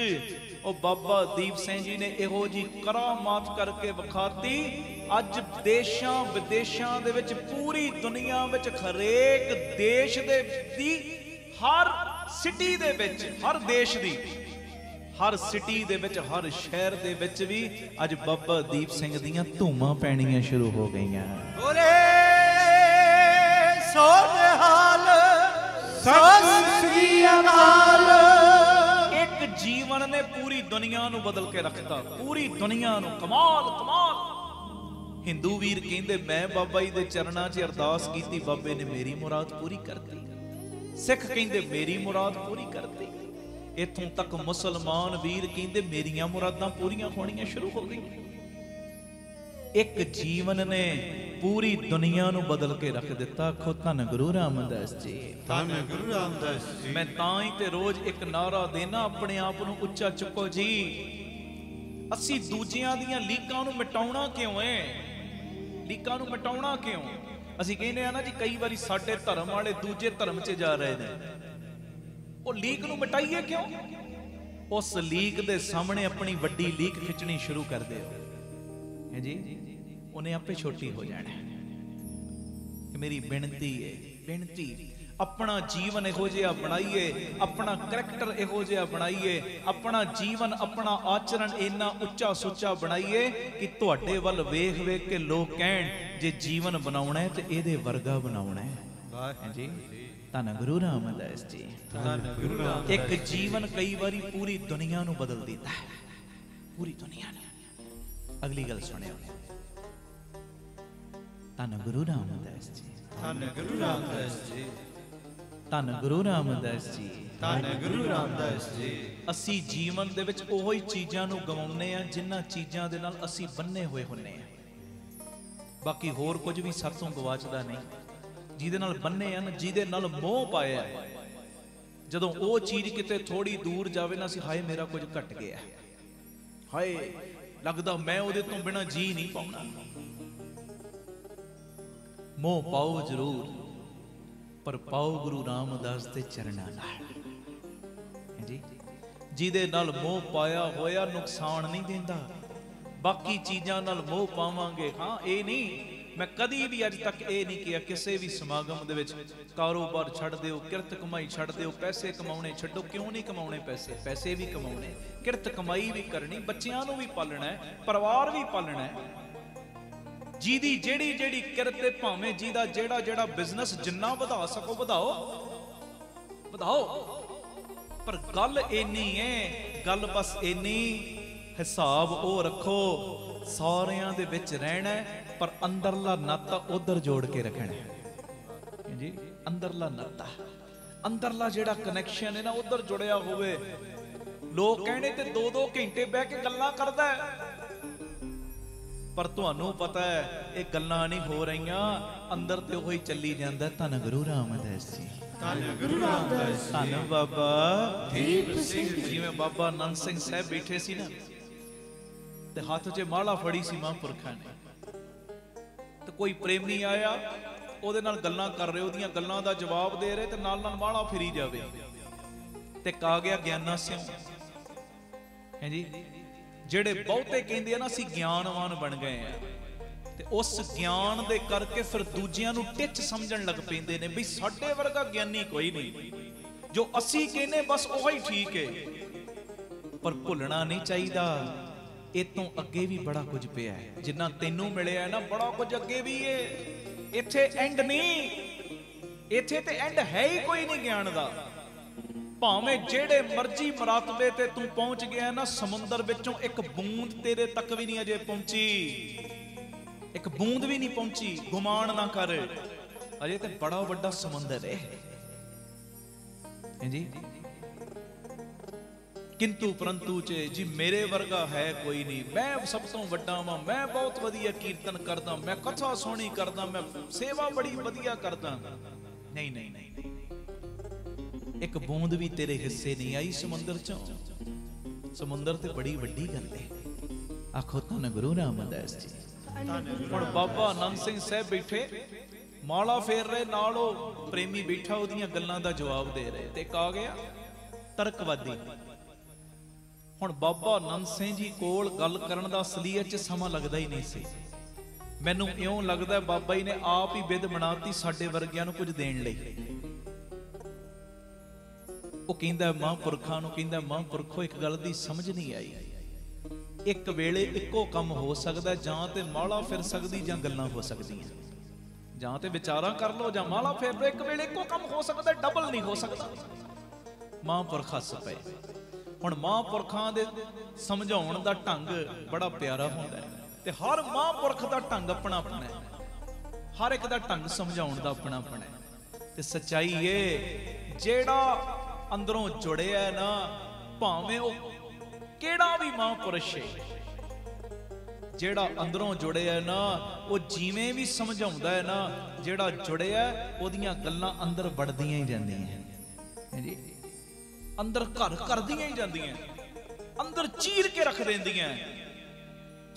ਉਹ ਬਾਬਾ ਦੀਪ ਸਿੰਘ ਜੀ ਨੇ ਇਹੋ ਜੀ ਕਰਾਮਾਤ ਕਰਕੇ ਵਿਖਾਤੀ। ਅੱਜ ਦੇਸ਼ਾਂ ਵਿਦੇਸ਼ਾਂ ਦੇ ਵਿੱਚ, ਪੂਰੀ ਦੁਨੀਆ ਵਿੱਚ, ਹਰੇਕ ਦੇਸ਼ ਦੇ ਦੀ, ਹਰ ਸਿਟੀ ਦੇ ਵਿੱਚ, ਹਰ ਦੇਸ਼ ਦੀ ਹਰ ਸਿਟੀ ਦੇ ਵਿੱਚ, ਹਰ ਸ਼ਹਿਰ ਦੇ ਵਿੱਚ ਵੀ ਅੱਜ ਬਾਬਾ ਦੀਪ ਸਿੰਘ ਦੀਆਂ ਧੂਮਾਂ ਪੈਣੀਆਂ ਸ਼ੁਰੂ ਹੋ ਗਈਆਂ। ਬੋਲੇ ਸੋਨਹਾਲ ਸਤਿ ਸ੍ਰੀ ਅਕਾਲ। ਇੱਕ ਜੀਵਨ ਨੇ ਪੂਰੀ ਦੁਨੀਆ ਨੂੰ ਬਦਲ ਕੇ ਰੱਖਤਾ, ਪੂਰੀ ਦੁਨੀਆ ਨੂੰ। ਕਮਾਲ ਕਮਾਲ। ਹਿੰਦੂ ਵੀਰ ਕਹਿੰਦੇ ਮੈਂ ਬਾਬਾ ਜੀ ਦੇ ਚਰਨਾਂ 'ਚ ਅਰਦਾਸ ਕੀਤੀ, ਬਾਬੇ ਨੇ ਮੇਰੀ ਮੁਰਾਦ ਪੂਰੀ ਕਰਤੀ। ਸਿੱਖ ਕਹਿੰਦੇ ਮੇਰੀ ਮੁਰਾਦ ਪੂਰੀ ਕਰਤੀ। ਇੱਥੋਂ ਤੱਕ ਮੁਸਲਮਾਨ ਵੀਰ ਕਹਿੰਦੇ ਮੇਰੀਆਂ ਮੁਰਾਦਾਂ ਪੂਰੀਆਂ ਹੋਣੀਆਂ ਸ਼ੁਰੂ ਹੋ ਗਈਆਂ। ਇੱਕ ਜੀਵਨ ਨੇ ਪੂਰੀ ਦੁਨੀਆ ਨੂੰ ਬਦਲ ਕੇ ਰੱਖ ਦਿੱਤਾ। ਆਖੋ ਧੰਨ ਗੁਰੂ ਰਾਮਦਾਸ ਜੀ, ਧੰਨ ਗੁਰੂ ਰਾਮਦਾਸ ਜੀ। ਮੈਂ ਤਾਂ ਹੀ ਤੇ ਰੋਜ਼ ਇੱਕ ਨਾਰਾ ਦੇਣਾ, ਆਪਣੇ ਆਪ ਨੂੰ ਉੱਚਾ ਚੁੱਕੋ ਜੀ। ਅਸੀਂ ਦੂਜਿਆਂ ਦੀਆਂ ਲੀਕਾਂ ਨੂੰ ਮਿਟਾਉਣਾ ਕਿਉਂ ਏ? ਲੀਕਾਂ ਨੂੰ ਮਿਟਾਉਣਾ ਕਿਉਂ? ਅਸੀਂ ਕਹਿੰਦੇ ਆ ਨਾ ਜੀ, ਕਈ ਵਾਰੀ ਸਾਡੇ ਧਰਮ ਵਾਲੇ ਦੂਜੇ ਧਰਮ 'ਚ ਜਾ ਰਹੇ ਨੇ, ਉਹ ਲੀਕ ਨੂੰ ਮਿਟਾਈਏ ਕਿਉਂ? ਉਸ ਲੀਕ ਦੇ ਸਾਹਮਣੇ ਆਪਣੀ ਵੱਡੀ ਲੀਕ ਖਿੱਚਣੀ ਸ਼ੁਰੂ ਕਰ ਦਿਓ, ਹੈ ਜੀ, ਉਹਨੇ ਆਪੇ ਛੋਟੀ ਹੋ ਜਾਣਾ। ਕਿ ਮੇਰੀ ਬੇਨਤੀ ਹੈ, ਬੇਨਤੀ, ਆਪਣਾ ਜੀਵਨ ਇਹੋ ਜਿਹਾ ਬਣਾਈਏ, ਆਪਣਾ ਕਰੈਕਟਰ ਇਹੋ ਜਿਹਾ ਬਣਾਈਏ, ਆਪਣਾ ਜੀਵਨ, ਆਪਣਾ ਆਚਰਣ ਇੰਨਾ ਉੱਚਾ ਸੁੱਚਾ ਬਣਾਈਏ ਕਿ ਤੁਹਾਡੇ ਵੱਲ ਵੇਖ ਵੇਖ ਕੇ ਲੋਕ ਕਹਿਣ ਜੇ ਜੀਵਨ ਬਣਾਉਣਾ ਹੈ ਤੇ ਇਹਦੇ ਵਰਗਾ ਬਣਾਉਣਾ ਹੈ। ਹਾਂਜੀ, ਧੰਨ ਗੁਰੂ ਰਾਮਦਾਸ ਜੀ। ਧੰਨ ਗੁਰੂ ਰਾਮਦਾਸ। ਇੱਕ ਜੀਵਨ ਕਈ ਵਾਰੀ ਪੂਰੀ ਦੁਨੀਆ ਨੂੰ ਬਦਲ ਦਿੰਦਾ ਹੈ, ਪੂਰੀ ਦੁਨੀਆ ਨੂੰ। ਅਗਲੀ ਗੱਲ ਸੁਣਿਓ, ਧੰਨ ਗੁਰੂ ਰਾਮਦਾਸ ਜੀ, ਧੰਨ ਗੁਰੂ ਰਾਮਦਾਸ ਜੀ, ਧੰਨ ਗੁਰੂ ਰਾਮਦਾਸ ਜੀ, ਧੰਨ ਗੁਰੂ ਰਾਮਦਾਸ ਜੀ। ਅਸੀਂ ਜੀਵਨ ਦੇ ਵਿੱਚ ਉਹੋ ਹੀ ਚੀਜ਼ਾਂ ਨੂੰ ਗਵਾਉਂਦੇ ਆ ਜਿਨ੍ਹਾਂ ਚੀਜ਼ਾਂ ਦੇ ਨਾਲ ਅਸੀਂ ਬੰਨੇ ਹੋਏ ਹੁੰਨੇ ਆ। ਬਾਕੀ ਹੋਰ ਕੁਝ ਵੀ ਸਾਥੋਂ ਗਵਾਚਦਾ ਨਹੀਂ। ਜਿਹਦੇ ਨਾਲ ਬੰਨੇ ਆ ਨਾ, ਜਿਹਦੇ ਨਾਲ ਮੋਹ ਪਾਇਆ, ਜਦੋਂ ਉਹ ਚੀਜ਼ ਕਿਤੇ ਥੋੜੀ ਦੂਰ ਜਾਵੇ ਨਾ, ਅਸੀਂ ਹਾਏ ਮੇਰਾ ਕੁਝ ਘਟ ਗਿਆ, ਹਾਏ ਲੱਗਦਾ ਮੈਂ ਉਹਦੇ ਤੋਂ ਬਿਨਾਂ ਜੀ ਨਹੀਂ ਪਾਉਣਾ। ਮੋਹ ਪਾਓ ਜ਼ਰੂਰ, ਪਰ ਪਾਓ ਗੁਰੂ ਰਾਮਦਾਸ ਦੇ ਚਰਨਾਂ ਨਾਲ। ਜੀ, ਜਿਹਦੇ ਨਾਲ ਮੋਹ ਪਾਇਆ ਹੋਇਆ ਨੁਕਸਾਨ ਨਹੀਂ ਦਿੰਦਾ। ਬਾਕੀ ਚੀਜ਼ਾਂ ਨਾਲ ਮੋਹ ਪਾਵਾਂਗੇ, ਹਾਂ ਇਹ ਨਹੀਂ, ਮੈਂ ਕਦੀ ਵੀ ਅੱਜ ਤੱਕ ਇਹ ਨਹੀਂ ਕਿਹਾ ਕਿਸੇ ਵੀ ਸਮਾਗਮ ਦੇ ਵਿੱਚ ਕਾਰੋਬਾਰ ਛੱਡ ਦਿਓ, ਕਿਰਤ ਕਮਾਈ ਛੱਡ ਦਿਓ, ਪੈਸੇ ਕਮਾਉਣੇ ਛੱਡੋ। ਕਿਉਂ ਨਹੀਂ ਕਮਾਉਣੇ ਪੈਸੇ? ਪੈਸੇ ਵੀ ਕਮਾਉਣੇ, ਕਿਰਤ ਕਮਾਈ ਵੀ ਕਰਨੀ, ਬੱਚਿਆਂ ਨੂੰ ਵੀ ਪਾਲਣਾ ਹੈ, ਪਰਿਵਾਰ ਵੀ ਪਾਲਣਾ ਹੈ। ਜਿਹਦੀ ਜਿਹੜੀ ਜਿਹੜੀ ਕਿਰਤ ਤੇ ਭਾਵੇਂ ਜਿਹਦਾ ਜਿਹੜਾ ਜਿਹੜਾ ਬਿਜ਼ਨਸ ਜਿੰਨਾ ਵਧਾ ਸਕੋ ਵਧਾਓ, ਵਧਾਓ। ਪਰ ਗੱਲ ਇੰਨੀ ਹੈ, ਗੱਲ ਬਸ ਇੰਨੀ, हिसाब ओ रखो सारियां दे विच रहना पर अंदरला नाता उधर जोड़ के रखना है जी। अंदरला नाता, अंदरला जिहड़ा कनैक्शन है ना उधर जुड़िया होवे। लोग कहने ते 2-2 घंटे बह के गल्लां करदा है, पर तुहानू पता है ये गल्लां नहीं हो रहीआं, अंदर ते ओही चली जांदा। धन गुरु रामदास जी, ਧੰਨ ਗੁਰੂ ਰਾਮਦਾਸ ਜੀ। धन बाबा ਦੀਪ ਸਿੰਘ ਜੀ। जिवें बाबा आनंद सिंह साहब बैठे सी ना ते हाथ 'ਚ माला फड़ी सी महापुरखां ने, ते कोई प्रेमी आया ਉਹਦੇ ਨਾਲ ਗੱਲਾਂ ਕਰ ਰਹੇ, ਉਹਦੀਆਂ ਗੱਲਾਂ ਦਾ ਜਵਾਬ ਦੇ ਰਹੇ ਤੇ ਨਾਲ ਨਾਲ ਮਾਲਾ ਫਿਰੀ ਜਾਵੇ। ਤੇ ਕਾ ਗਿਆ ਗਿਆਨਾ ਸਿੰਘ ਹੈ ਜੀ, ਜਿਹੜੇ ਬਹੁਤੇ ਕਹਿੰਦੇ ਆ ਨਾ ਅਸੀਂ ਗਿਆਨਵਾਨ ਬਣ ਗਏ ਆ, ਤੇ ਉਸ ਗਿਆਨ ਦੇ ਕਰਕੇ ਫਿਰ ਦੂਜਿਆਂ ਨੂੰ ਟਿੱਚ ਸਮਝਣ ਲੱਗ ਪੈਂਦੇ ਨੇ ਵੀ ਸਾਡੇ ਵਰਗਾ ਗਿਆਨੀ ਕੋਈ ਨਹੀਂ, ਜੋ ਅਸੀਂ ਕਹਿੰਦੇ ਬਸ ਉਹੀ ਠੀਕ ਹੈ। ਪਰ ਭੁੱਲਣਾ ਨਹੀਂ ਚਾਹੀਦਾ ਇਹ ਤੋਂ ਅੱਗੇ ਵੀ ਬੜਾ ਕੁਝ ਪਿਆ ਹੈ। ਜਿੰਨਾ ਤੈਨੂੰ ਮਿਲਿਆ ਹੈ ਨਾ ਬੜਾ ਕੁਝ ਅੱਗੇ ਵੀ ਹੈ। ਇੱਥੇ ਐਂਡ ਨਹੀਂ, ਇੱਥੇ ਤੇ ਐਂਡ ਹੈ ਹੀ ਕੋਈ ਨਹੀਂ ਗਿਆਨ ਦਾ। ਭਾਵੇਂ ਜਿਹੜੇ ਮਰਜ਼ੀ ਮਰਾਤਬੇ ਤੇ ਤੂੰ ਪਹੁੰਚ ਗਿਆ ਨਾ, ਸਮੁੰਦਰ ਵਿੱਚੋਂ ਇੱਕ ਬੂੰਦ ਤੇਰੇ ਤੱਕ ਵੀ ਨਹੀਂ ਅਜੇ ਪਹੁੰਚੀ, ਇੱਕ ਬੂੰਦ ਵੀ ਨਹੀਂ ਪਹੁੰਚੀ, ਗੁਮਾਨ ਨਾ ਕਰ, ਅਜੇ ਤੇ ਬੜਾ ਵੱਡਾ ਸਮੁੰਦਰ ਹੈ ਜੀ। किंतु परंतु च जी मेरे वर्गा है कोई नहीं, मैं सब तो वड्डा वां, मैं बहुत वधिया कीर्तन करदा, मैं कथा सोहनी करदा, मैं सेवा बड़ी वधिया करदा। नहीं नहीं नहीं, एक बूंद भी तेरे हिस्से नहीं आई समुंदर चों। समुंदर ते बड़ी वड्डी गल है। आखो धन गुरु रामदास जी। हुण बाबा आनंद सिंह साहब बैठे माला फेर रहे, नाल ओ प्रेमी बैठा ओदियां गल्लां दा जवाब दे रहे, ते आ गया तरकवादी। ਹੁਣ ਬਾਬਾ ਆਨੰਦ ਸਿੰਘ ਜੀ ਕੋਲ ਗੱਲ ਕਰਨ ਦਾ ਅਸਲੀਅਤ 'ਚ ਸਮਾਂ ਲੱਗਦਾ ਹੀ ਨਹੀਂ ਸੀ। ਮੈਨੂੰ ਇਉਂ ਲੱਗਦਾ ਬਾਬਾ ਜੀ ਨੇ ਆਪ ਹੀ ਵਿਧ ਬਣਾਤੀ ਸਾਡੇ ਵਰਗਿਆਂ ਨੂੰ ਕੁਝ ਦੇਣ ਲਈ। ਉਹ ਕਹਿੰਦਾ ਮਹਾਂਪੁਰਖਾਂ ਨੂੰ, ਕਹਿੰਦਾ ਮਹਾਂਪੁਰਖੋ ਇੱਕ ਗੱਲ ਦੀ ਸਮਝ ਨਹੀਂ ਆਈ, ਇੱਕ ਵੇਲੇ ਇੱਕੋ ਕੰਮ ਹੋ ਸਕਦਾ, ਜਾਂ ਤੇ ਮਾਲਾ ਫਿਰ ਸਕਦੀ ਜਾਂ ਗੱਲਾਂ ਹੋ ਸਕਦੀਆਂ, ਜਾਂ ਤੇ ਵਿਚਾਰਾਂ ਕਰ ਲਓ ਜਾਂ ਮਾਲਾ ਫੇਰ ਲਓ। ਇੱਕ ਵੇਲੇ ਇੱਕੋ ਕੰਮ ਹੋ ਸਕਦਾ, ਡਬਲ ਨਹੀਂ ਹੋ ਸਕਦਾ। ਮਹਾਂਪੁਰਖ ਹੱਸ ਪਏ। ਹੁਣ ਮਹਾਂਪੁਰਖਾਂ ਦੇ ਸਮਝਾਉਣ ਦਾ ਢੰਗ ਬੜਾ ਪਿਆਰਾ ਹੁੰਦਾ ਹੈ, ਤੇ ਹਰ ਮਹਾਂਪੁਰਖ ਦਾ ਢੰਗ ਆਪਣਾ ਆਪਣਾ ਹੈ, ਹਰ ਇੱਕ ਦਾ ਢੰਗ ਸਮਝਾਉਣ ਦਾ ਆਪਣਾ ਆਪਣਾ ਹੈ। ਤੇ ਸੱਚਾਈ ਇਹ ਜਿਹੜਾ ਅੰਦਰੋਂ ਜੁੜਿਆ ਨਾ, ਭਾਵੇਂ ਉਹ ਕਿਹੜਾ ਵੀ ਮਹਾਂਪੁਰਸ਼ ਹੈ, ਜਿਹੜਾ ਅੰਦਰੋਂ ਜੁੜਿਆ ਨਾ, ਉਹ ਜਿਵੇਂ ਵੀ ਸਮਝਾਉਂਦਾ ਹੈ ਨਾ, ਜਿਹੜਾ ਜੁੜਿਆ ਉਹਦੀਆਂ ਗੱਲਾਂ ਅੰਦਰ ਵੜਦੀਆਂ ਹੀ ਜਾਂਦੀਆਂ ਹੈ ਜੀ, ਅੰਦਰ ਘਰ ਕਰਦੀਆਂ ਹੀ ਜਾਂਦੀਆਂ, ਅੰਦਰ ਚੀਰ ਕੇ ਰੱਖ ਦਿੰਦੀਆਂ।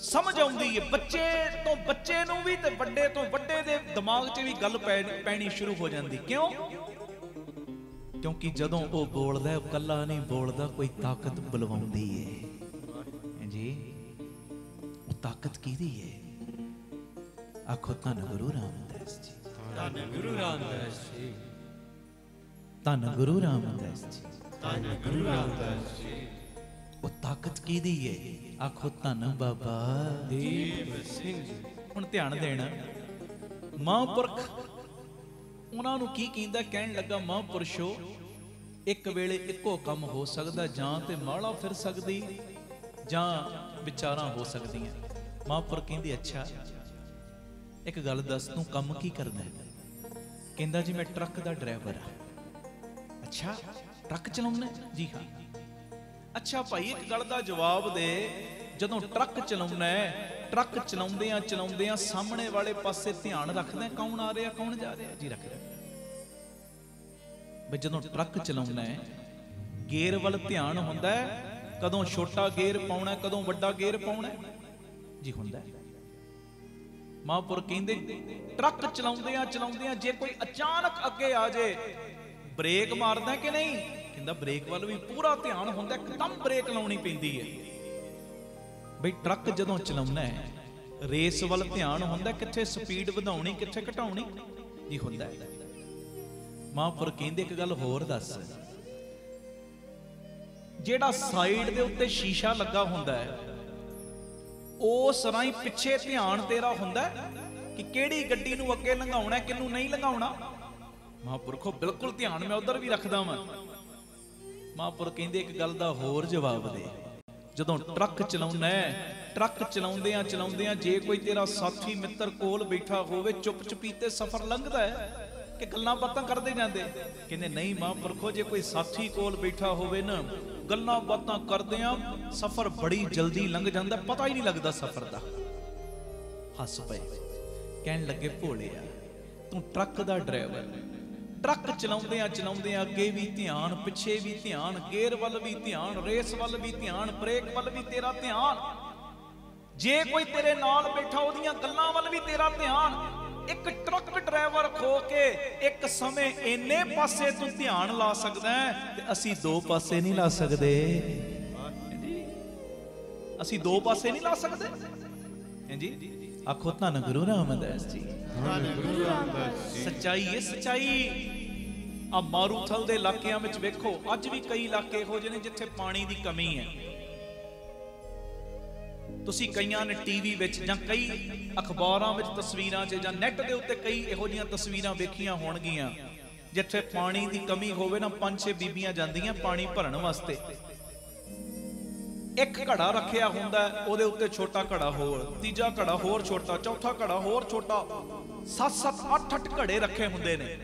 ਸਮਝ ਆਉਂਦੀ ਹੈ ਬੱਚੇ ਤੋਂ ਬੱਚੇ ਨੂੰ ਵੀ, ਤੇ ਵੱਡੇ ਤੋਂ ਵੱਡੇ ਦੇ ਦਿਮਾਗ 'ਚ ਵੀ ਗੱਲ ਪੈਣੀ ਸ਼ੁਰੂ ਹੋ ਜਾਂਦੀ। ਕਿਉਂ? ਕਿਉਂਕਿ ਜਦੋਂ ਉਹ ਬੋਲਦਾ, ਉਹ ਕੱਲਾ ਨਹੀਂ ਬੋਲਦਾ, ਕੋਈ ਤਾਕਤ ਬੁਲਵਾਉਂਦੀ ਹੈ ਜੀ। ਉਹ ਤਾਕਤ ਕਿਹਦੀ ਹੈ? ਆਖੋ ਧੰਨ ਗੁਰੂ ਰਾਮਦਾਸ ਜੀ। ਧੰਨ ਗੁਰੂ ਰਾਮਦਾਸ ਜੀ। ਧੰਨ ਗੁਰੂ ਰਾਮਦਾਸ ਜੀ। ਧੰਨ ਗੁਰੂ ਰਾਮਦਾਸ ਜੀ। ਉਹ ਤਾਕਤ ਕਿਹਦੀ ਹੈ? ਆਖੋ ਧੰਨ ਬਾਬਾ ਦੀਪ ਸਿੰਘ ਜੀ। ਹੁਣ ਧਿਆਨ ਦੇਣਾ, ਮਹਾਂਪੁਰਖ ਉਹਨਾਂ ਨੂੰ ਕੀ ਕਹਿੰਦਾ? ਕਹਿਣ ਲੱਗਾ ਮਹਾਂਪੁਰਸ਼ੋ, ਇੱਕ ਵੇਲੇ ਇੱਕੋ ਕੰਮ ਹੋ ਸਕਦਾ, ਜਾਂ ਤੇ ਮਾਲਾ ਫਿਰ ਸਕਦੀ ਜਾਂ ਵਿਚਾਰਾਂ ਹੋ ਸਕਦੀਆਂ। ਮਹਾਂਪੁਰਖ ਕਹਿੰਦੇ ਅੱਛਾ ਇੱਕ ਗੱਲ ਦੱਸ, ਤੂੰ ਕੰਮ ਕੀ ਕਰਦਾ? ਕਹਿੰਦਾ ਜੀ ਮੈਂ ਟਰੱਕ ਦਾ ਡਰਾਈਵਰ ਆ। ਅੱਛਾ ਟਰੱਕ ਚਲਾਉਣਾ? ਜੀ ਹਾਂ। ਅੱਛਾ ਭਾਈ ਇੱਕ ਗੱਲ ਦਾ ਜਵਾਬ ਦੇ, ਜਦੋਂ ਟਰੱਕ ਚਲਾਉਣਾ ਹੈ, ਟਰੱਕ ਚਲਾਉਂਦਿਆਂ ਸਾਹਮਣੇ ਵਾਲੇ ਪਾਸੇ ਧਿਆਨ ਰੱਖਦਾ ਕੌਣ ਆ ਰਿਹਾ ਕੌਣ ਜਾ ਰਿਹਾ? ਜੀ ਰੱਖਦਾ। ਬਈ ਜਦੋਂ ਟਰੱਕ ਚਲਾਉਣਾ ਹੈ ਗੇਅਰ ਵੱਲ ਧਿਆਨ ਹੁੰਦਾ ਹੈ, ਕਦੋਂ ਛੋਟਾ ਗੇਅਰ ਪਾਉਣਾ, ਕਦੋਂ ਵੱਡਾ ਗੇਅਰ ਪਾਉਣਾ? ਜੀ ਹੁੰਦਾ। ਮਹਾਂਪੁਰਖ ਕਹਿੰਦੇ ਟਰੱਕ ਚਲਾਉਂਦਿਆਂ ਜੇ ਕੋਈ ਅਚਾਨਕ ਅੱਗੇ ਆ ਜੇ, ਬ੍ਰੇਕ ਮਾਰਦਾ ਕਿ ਨਹੀਂ? ਕਹਿੰਦਾ ਬ੍ਰੇਕ ਵੱਲ ਵੀ ਪੂਰਾ ਧਿਆਨ ਹੁੰਦਾ, ਇੱਕਦਮ ਬ੍ਰੇਕ ਲਾਉਣੀ ਪੈਂਦੀ ਹੈ। ਬਈ ਟਰੱਕ ਜਦੋਂ ਚਲਾਉਣਾ ਹੈ ਰੇਸ ਵੱਲ ਧਿਆਨ ਹੁੰਦਾ, ਕਿੱਥੇ ਸਪੀਡ ਵਧਾਉਣੀ ਕਿੱਥੇ ਘਟਾਉਣੀ? ਜੀ ਹੁੰਦਾ। ਮਹਾਂਪੁਰਖ ਕਹਿੰਦੇ ਇੱਕ ਗੱਲ ਹੋਰ ਦੱਸ, ਜਿਹੜਾ ਸਾਈਡ ਦੇ ਉੱਤੇ ਸ਼ੀਸ਼ਾ ਲੱਗਾ ਹੁੰਦਾ ਹੈ ਉਸ ਰਾਹੀਂ ਪਿੱਛੇ ਧਿਆਨ ਤੇਰਾ ਹੁੰਦਾ ਕਿ ਕਿਹੜੀ ਗੱਡੀ ਨੂੰ ਅੱਗੇ ਲੰਘਾਉਣਾ ਕਿਹਨੂੰ ਨਹੀਂ ਲੰਘਾਉਣਾ? ਮਹਾਂਪੁਰਖੋ ਬਿਲਕੁਲ ਧਿਆਨ ਮੈਂ ਉਧਰ ਵੀ ਰੱਖਦਾ ਵਾਂ। ਮਹਾਂਪੁਰਖ ਕਹਿੰਦੇ ਇੱਕ ਗੱਲ ਦਾ ਹੋਰ ਜਵਾਬ ਦੇ। ਜਦੋਂ ਟਰੱਕ ਚਲਾਉਣਾ ਟਰੱਕ ਚਲਾਉਂਦਿਆਂ ਜੇ ਕੋਈ ਤੇਰਾ ਸਾਥੀ ਮਿੱਤਰ ਕੋਲ ਬੈਠਾ ਹੋਵੇ, ਚੁੱਪ ਚੁਪੀਤੇ ਸਫ਼ਰ ਲੰਘਦਾ ਹੈ ਕਿ ਗੱਲਾਂ ਬਾਤਾਂ ਕਰਦੇ ਜਾਂਦੇ? ਕਹਿੰਦੇ ਨਹੀਂ ਮਹਾਂਪੁਰਖੋ, ਜੇ ਕੋਈ ਸਾਥੀ ਕੋਲ ਬੈਠਾ ਹੋਵੇ ਨਾ, ਗੱਲਾਂ ਬਾਤਾਂ ਕਰਦਿਆਂ ਸਫ਼ਰ ਬੜੀ ਜਲਦੀ ਲੰਘ ਜਾਂਦਾ, ਪਤਾ ਹੀ ਨਹੀਂ ਲੱਗਦਾ ਸਫ਼ਰ ਦਾ। ਹੱਸ ਪਏ, ਕਹਿਣ ਲੱਗੇ ਭੋਲਿਆ ਤੂੰ ਟਰੱਕ ਦਾ ਡਰਾਈਵਰ, ਟਰੱਕ ਚਲਾਉਂਦਿਆਂ ਅੱਗੇ ਵੀ ਧਿਆਨ, ਪਿੱਛੇ ਵੀ ਧਿਆਨ, ਗੇਅਰ ਵੱਲ ਵੀ ਧਿਆਨ, ਰੇਸ ਵੱਲ ਵੀ ਧਿਆਨ, ਬ੍ਰੇਕ ਵੱਲ ਵੀ ਤੇਰਾ ਧਿਆਨ। ਜੇ ਕੋਈ ਤੇਰੇ ਨਾਲ ਬੈਠਾ ਉਹਦੀਆਂ ਗੱਲਾਂ ਵੱਲ ਵੀ ਤੇਰਾ ਧਿਆਨ। ਇੱਕ ਟਰੱਕ ਡਰਾਈਵਰ ਖੋ ਕੇ ਇੱਕ ਸਮੇਂ ਇੰਨੇ ਪਾਸੇ ਤੂੰ ਧਿਆਨ ਲਾ ਸਕਦਾ ਹੈ ਤੇ ਅਸੀਂ ਦੋ ਪਾਸੇ ਨਹੀਂ ਲਾ ਸਕਦੇ। ਅਸੀਂ ਦੋ ਪਾਸੇ ਨਹੀਂ ਲਾ ਸਕਦੇ। ਹਾਂਜੀ ਆਖੋ ਧੰਨ ਗੁਰੂ ਰਾਮਦਾਸ ਜੀ। ਧੰਨ ਗੁਰੂ ਰਾਮਦਾਸ ਜੀ। ਸੱਚਾਈ ਹੈ, ਸੱਚਾਈ। ਆ ਮਾਰੂਥਲ ਦੇ ਇਲਾਕਿਆਂ ਵਿੱਚ ਵੇਖੋ, ਅੱਜ ਵੀ ਕਈ ਇਲਾਕੇ ਇਹੋ ਜਿਹੇ ਨੇ ਜਿੱਥੇ ਪਾਣੀ ਦੀ ਕਮੀ ਹੈ। ਤੁਸੀਂ ਕਈਆਂ ਨੇ ਟੀਵੀ ਵਿੱਚ ਜਾਂ ਕਈ ਅਖਬਾਰਾਂ ਵਿੱਚ ਤਸਵੀਰਾਂ 'ਚ ਜਾਂ ਨੈੱਟ ਦੇ ਉੱਤੇ ਕਈ ਇਹੋ ਜਿਹੀਆਂ ਤਸਵੀਰਾਂ ਵੇਖੀਆਂ ਹੋਣਗੀਆਂ ਜਿੱਥੇ ਪਾਣੀ ਦੀ ਕਮੀ ਹੋਵੇ ਨਾ, 5-6 ਬੀਬੀਆਂ ਜਾਂਦੀਆਂ ਪਾਣੀ ਭਰਨ ਵਾਸਤੇ। ਇੱਕ ਘੜਾ ਰੱਖਿਆ ਹੁੰਦਾ, ਉਹਦੇ ਉੱਤੇ ਛੋਟਾ ਘੜਾ ਹੋਰ, ਤੀਜਾ ਘੜਾ ਹੋਰ ਛੋਟਾ, ਚੌਥਾ ਘੜਾ ਹੋਰ ਛੋਟਾ, 7-7 8-8 ਘੜੇ ਰੱਖੇ ਹੁੰਦੇ ਨੇ।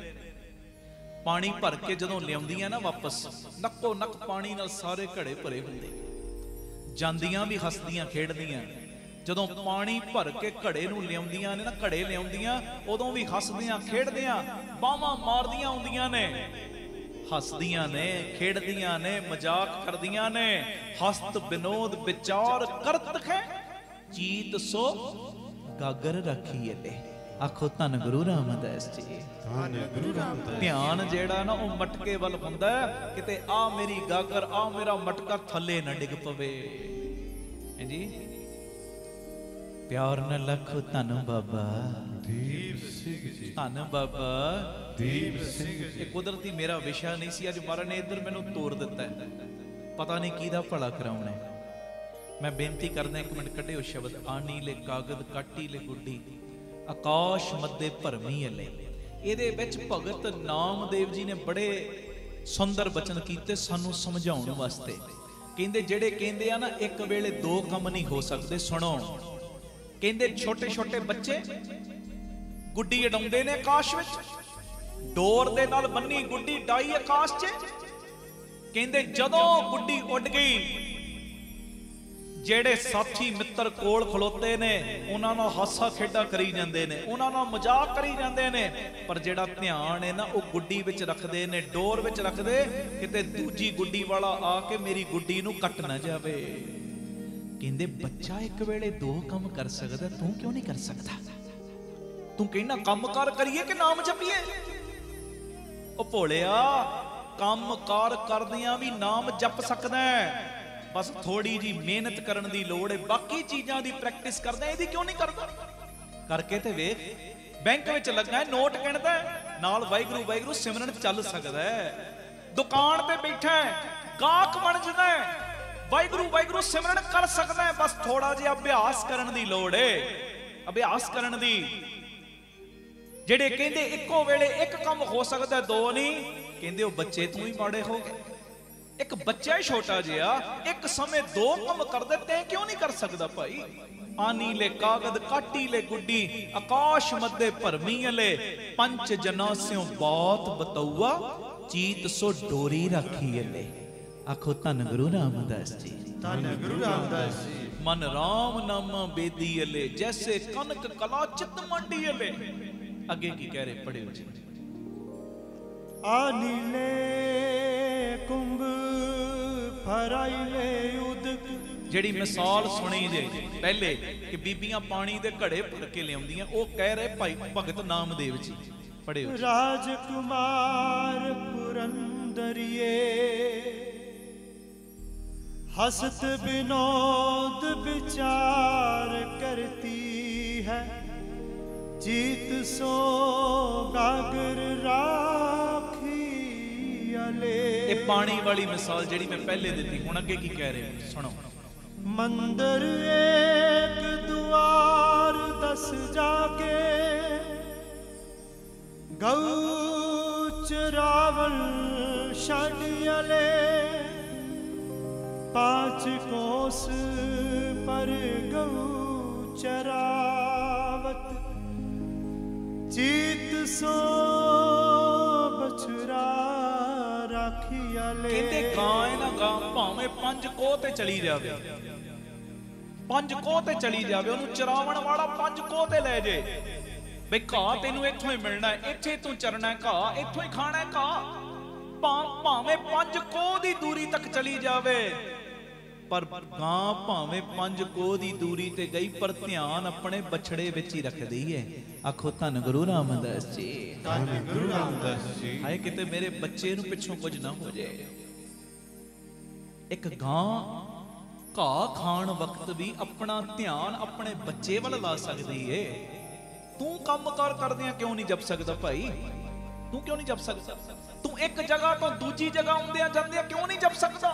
ਪਾਣੀ ਭਰ ਕੇ ਜਦੋਂ ਲਿਆਉਂਦੀਆਂ ਨਾ ਵਾਪਸ, ਨੱਕੋ ਨੱਕ ਪਾਣੀ ਨਾਲ ਸਾਰੇ ਘੜੇ ਭਰੇ ਹੁੰਦੇ। ਜਾਂਦੀਆਂ ਵੀ ਹੱਸਦੀਆਂ ਖੇਡਦੀਆਂ। ਜਦੋਂ ਪਾਣੀ ਭਰ ਕੇ ਘੜੇ ਨੂੰ ਲਿਆਉਂਦੀਆਂ ਨੇ ਨਾ, ਘੜੇ ਲਿਆਉਂਦੀਆਂ, ਉਦੋਂ ਵੀ ਹੱਸਦੀਆਂ ਖੇਡਦੀਆਂ, ਬਾਹਾਂ ਮਾਰਦੀਆਂ ਆਉਂਦੀਆਂ ਨੇ, ਹੱਸਦੀਆਂ ਨੇ, ਖੇਡਦੀਆਂ ਨੇ, ਮਜ਼ਾਕ ਕਰਦੀਆਂ ਨੇ। ਹਸਤ ਵਿਨੋਦ ਵਿਚਾਰ ਕਰਤ ਹੈ, ਚੀਤ ਸੋ ਗਾਗਰ ਰੱਖੀਏ ਤੇ। ਆਖੋ ਧੰਨ ਗੁਰੂ ਰਾਮਦਾਸ ਜੀ। ਧੰਨ ਗੁਰੂ ਰਾਮਦਾਸ। ਧਿਆਨ ਜਿਹੜਾ ਨਾ ਉਹ ਮਟਕੇ ਵੱਲ ਹੁੰਦਾ, ਕਿਤੇ ਆ ਮੇਰੀ ਗਾਗਰ, ਆ ਮੇਰਾ ਮਟਕਾ ਥੱਲੇ ਨਾ ਡਿੱਗ ਪਵੇ। ਹਾਂਜੀ ਪਿਆਰ ਨਾਲ ਲੱਖੋ ਧੰਨ ਬਾਬਾ ਦੀਪ ਸਿੰਘ ਜੀ। ਧੰਨ ਬਾਬਾ ਦੀਪ ਸਿੰਘ ਜੀ। ਇਹ ਕੁਦਰਤੀ ਮੇਰਾ ਵਿਸ਼ਾ ਨਹੀਂ ਸੀ, ਅੱਜ ਮਹਾਰਾਜ ਨੇ ਇੱਧਰ ਮੈਨੂੰ ਤੋਰ ਦਿੱਤਾ ਹੈ। ਪਤਾ ਨਹੀਂ ਕਿਹਦਾ ਭਲਾ ਕਰਾਉਣਾ ਹੈ। ਮੈਂ ਬੇਨਤੀ ਕਰਦਾ, ਇੱਕ ਮਿੰਟ ਕੱਢਿਓ ਸ਼ਬਦ। ਆਨੀ ਲੈ ਕਾਗਦ ਕਾਟੀ ਲੈ ਗੁੱਡੀ, ਆਕਾਸ਼ ਮੱਦੇ ਭਰਮੀ ਅਲੇ। ਇਹਦੇ ਵਿੱਚ ਭਗਤ ਨਾਮਦੇਵ ਜੀ ਨੇ ਬੜੇ ਸੁੰਦਰ ਬਚਨ ਕੀਤੇ ਸਾਨੂੰ ਸਮਝਾਉਣ ਵਾਸਤੇ। ਕਹਿੰਦੇ ਜਿਹੜੇ ਕਹਿੰਦੇ ਆ ਨਾ ਇੱਕ ਵੇਲੇ ਦੋ ਕੰਮ ਨਹੀਂ ਹੋ ਸਕਦੇ, ਸੁਣੋ। ਕਹਿੰਦੇ ਛੋਟੇ ਛੋਟੇ ਬੱਚੇ ਗੁੱਡੀ ਉਡਾਉਂਦੇ ਨੇ ਆਕਾਸ਼ ਵਿੱਚ, ਡੋਰ ਦੇ ਨਾਲ ਬੰਨੀ ਗੁੱਡੀ ਡਾਈ ਆਕਾਸ਼ 'ਚ। ਕਹਿੰਦੇ ਜਦੋਂ ਗੁੱਡੀ ਉੱਡ ਗਈ, ਜਿਹੜੇ ਸਾਥੀ ਮਿੱਤਰ ਕੋਲ ਖਲੋਤੇ ਨੇ ਉਹਨਾਂ ਨਾਲ ਹਾਸਾ ਖੇਡਾ ਕਰੀ ਜਾਂਦੇ ਨੇ, ਉਹਨਾਂ ਨਾਲ ਮਜ਼ਾਕ ਕਰੀ ਜਾਂਦੇ ਨੇ, ਪਰ ਜਿਹੜਾ ਧਿਆਨ ਹੈ ਨਾ ਉਹ ਗੁੱਡੀ ਵਿੱਚ ਰੱਖਦੇ ਨੇ, ਡੋਰ ਵਿੱਚ ਰੱਖਦੇ, ਕਿਤੇ ਦੂਜੀ ਗੁੱਡੀ ਵਾਲਾ ਆ ਕੇ ਮੇਰੀ ਗੁੱਡੀ ਨੂੰ ਕੱਟ ਨਾ ਜਾਵੇ। ਕਹਿੰਦੇ ਬੱਚਾ ਇੱਕ ਵੇਲੇ ਦੋ ਕੰਮ ਕਰ ਸਕਦਾ, ਤੂੰ ਕਿਉਂ ਨਹੀਂ ਕਰ ਸਕਦਾ? ਤੂੰ ਕਹਿੰਦਾ ਕੰਮਕਾਰ ਕਰੀਏ ਕਿ ਨਾਮ ਜਪੀਏ? ਉਹ ਭੋਲਿਆ, ਕੰਮਕਾਰ ਕਰਦਿਆਂ ਵੀ ਨਾਮ ਜਪ ਸਕਦਾ ਹੈ, ਬਸ ਥੋੜੀ ਜੀ ਮਿਹਨਤ ਕਰਨ ਦੀ ਲੋੜ ਹੈ। ਬਾਕੀ ਚੀਜ਼ਾਂ ਦੀ ਪ੍ਰੈਕਟਿਸ ਕਰਦਾ, ਇਹਦੀ ਕਿਉਂ ਨਹੀਂ ਕਰਦਾ? ਕਰਕੇ ਤੇ ਵੇਖ। ਬੈਂਕ ਵਿੱਚ ਲੱਗਾ ਹੈ, ਨੋਟ ਗਿਣਦਾ, ਨਾਲ ਵਾਹਿਗੁਰੂ ਵਾਹਿਗੁਰੂ ਸਿਮਰਨ ਚੱਲ ਸਕਦਾ ਹੈ। ਦੁਕਾਨ ਤੇ ਬੈਠਾ ਹੈ, ਗਾਹਕ ਬਣ ਜਾਂਦਾ ਹੈ, ਵਾਹਿਗੁਰੂ ਵਾਹਿਗੁਰੂ ਸਿਮਰਨ ਕਰ ਸਕਦਾ ਹੈ, ਬਸ ਥੋੜਾ ਜਿਹਾ ਅਭਿਆਸ ਕਰਨ ਦੀ ਲੋੜ ਹੈ, ਅਭਿਆਸ ਕਰਨ ਦੀ। ਜਿਹੜੇ ਕਹਿੰਦੇ ਇੱਕੋ ਵੇਲੇ ਇੱਕ ਕੰਮ ਹੋ ਸਕਦਾ, ਦੋ ਨਹੀਂ, ਕਹਿੰਦੇ ਉਹ ਬੱਚੇ ਤੂੰ ਹੀ ਮਾੜੇ ਹੋ ਗਏ। ਇੱਕ ਬੱਚਾ ਛੋਟਾ ਜਿਹਾ ਇੱਕ ਸਮੇਂ ਦੋ ਕੰਮ ਕਰਦਾ, ਤੈਂ ਕਿਉਂ ਨਹੀਂ ਕਰ ਸਕਦਾ ਭਾਈ? ਆਨੀ ਲੈ ਕਾਗਦ ਕਾਟੀ ਲੈ ਗੁੱਡੀ, ਆਕਾਸ਼ ਮੱਦੇ ਭਰਮੀ ਅਲੇ, ਪੰਚ ਜਨਾਂ ਸਿਓ ਬਾਤ ਬਤਉਆ, ਚੀਤ ਸੋ ਡੋਰੀ ਰੱਖੀ ਅਲੇ। ਆਖੋ ਧੰਨ ਗੁਰੂ ਰਾਮਦਾਸ ਜੀ। ਧੰਨ ਗੁਰੂ ਰਾਮਦਾਸ ਜੀ। ਮਨ ਰਾਮ ਨਾਮਾ ਬੇਦੀ ਅਲੇ, ਜੈਸੇ ਕਨਕ ਕਲਾ ਚਿਤ ਮੰਡੀ ਅਲੇ। ਅੱਗੇ ਕੀ ਕਹਿ ਰਹੇ, ਪੜਿਓ ਜੀ। ਆਨੀਲੇ ਕੁੰਭ ਫਰਾਈਲੇ ਉਦਕ। ਜਿਹੜੀ ਮਿਸਾਲ ਸੁਣੀ ਜੇ ਪਹਿਲੇ ਕਿ ਬੀਬੀਆਂ ਪਾਣੀ ਦੇ ਘੜੇ ਭਰ ਕੇ ਲਿਆਉਂਦੀਆਂ, ਉਹ ਕਹਿ ਰਹੇ ਭਾਈ ਭਗਤ ਨਾਮਦੇਵ ਜੀ। ਪੜਿਓ। ਰਾਜਕੁਮਾਰ ਪੁਰੰਦਰੀਏ, हसत विनोद विचार करती है, जीत सो गागर राखी अले। ਇਹ ਪਾਣੀ ਵਾਲੀ ਮਿਸਾਲ ਜਿਹੜੀ ਮੈਂ ਪਹਿਲੇ ਦਿੱਤੀ, ਹੁਣ ਅੱਗੇ ਕੀ ਕਹਿ ਰਹੇ ਹੋ ਸੁਣੋ। मंदिर एक द्वार 10 जाके, गौ चरावल छड़ अले, पाँच कोस पर गऊ चरावत, चीत सो बछड़ा राखिया ले। कहते गां ना गां भावें 5 कोह ते चली जावे, 5 कोह ते चली जावे, ਉਹਨੂੰ ਚਰਾਵਣ ਵਾਲਾ 5 ਕੋਹ ਤੇ ਲੈ ਜੇ ਬਈ ਘਾਹ ਤੈਨੂੰ ਇੱਥੋਂ ਹੀ ਮਿਲਣਾ ਹੈ, ਇੱਥੇ ਤੂੰ ਚਰਨਾ ਹੈ, ਘਾਹ ਇੱਥੋਂ ਹੀ ਖਾਣਾ ਹੈ, ਘਾਹ ਭਾਵੇਂ 5 ਕੋਹ ਦੀ ਦੂਰੀ ਤੱਕ ਚਲੀ ਜਾਵੇ, ਪਰ ਗਾਂ ਭਾਵੇਂ 5 ਕੋਹ ਦੀ ਦੂਰੀ ਤੇ ਗਈ ਪਰ ਧਿਆਨ ਆਪਣੇ ਬਛੜੇ ਵਿੱਚ ਹੀ ਰੱਖਦੀ ਹੈ। ਆਖੋ ਧੰਨ ਗੁਰੂ ਰਾਮਦਾਸ ਜੀ, ਧੰਨ ਗੁਰੂ ਰਾਮਦਾਸ ਜੀ। ਹਾਏ ਕਿਤੇ ਮੇਰੇ ਬੱਚੇ ਨੂੰ ਪਿੱਛੋਂ ਕੁਝ ਨਾ ਹੋ ਜਾਏ। ਇੱਕ ਗਾਂ ਘਾਹ ਖਾਣ ਵਕਤ ਵੀ ਆਪਣਾ ਧਿਆਨ ਆਪਣੇ ਬੱਚੇ ਵੱਲ ਲਾ ਸਕਦੀ ਏ। ਤੂੰ ਕੰਮ ਕਾਰ ਕਰਦਿਆਂ ਕਿਉਂ ਨਹੀਂ ਜਪ ਸਕਦਾ ਭਾਈ? ਤੂੰ ਕਿਉਂ ਨਹੀਂ ਜਪ ਸਕਦਾ? ਤੂੰ ਇੱਕ ਜਗ੍ਹਾ ਤੋਂ ਦੂਜੀ ਜਗ੍ਹਾ ਆਉਂਦਿਆਂ ਜਾਂਦਿਆਂ ਕਿਉਂ ਨਹੀਂ ਜਪ ਸਕਦਾ?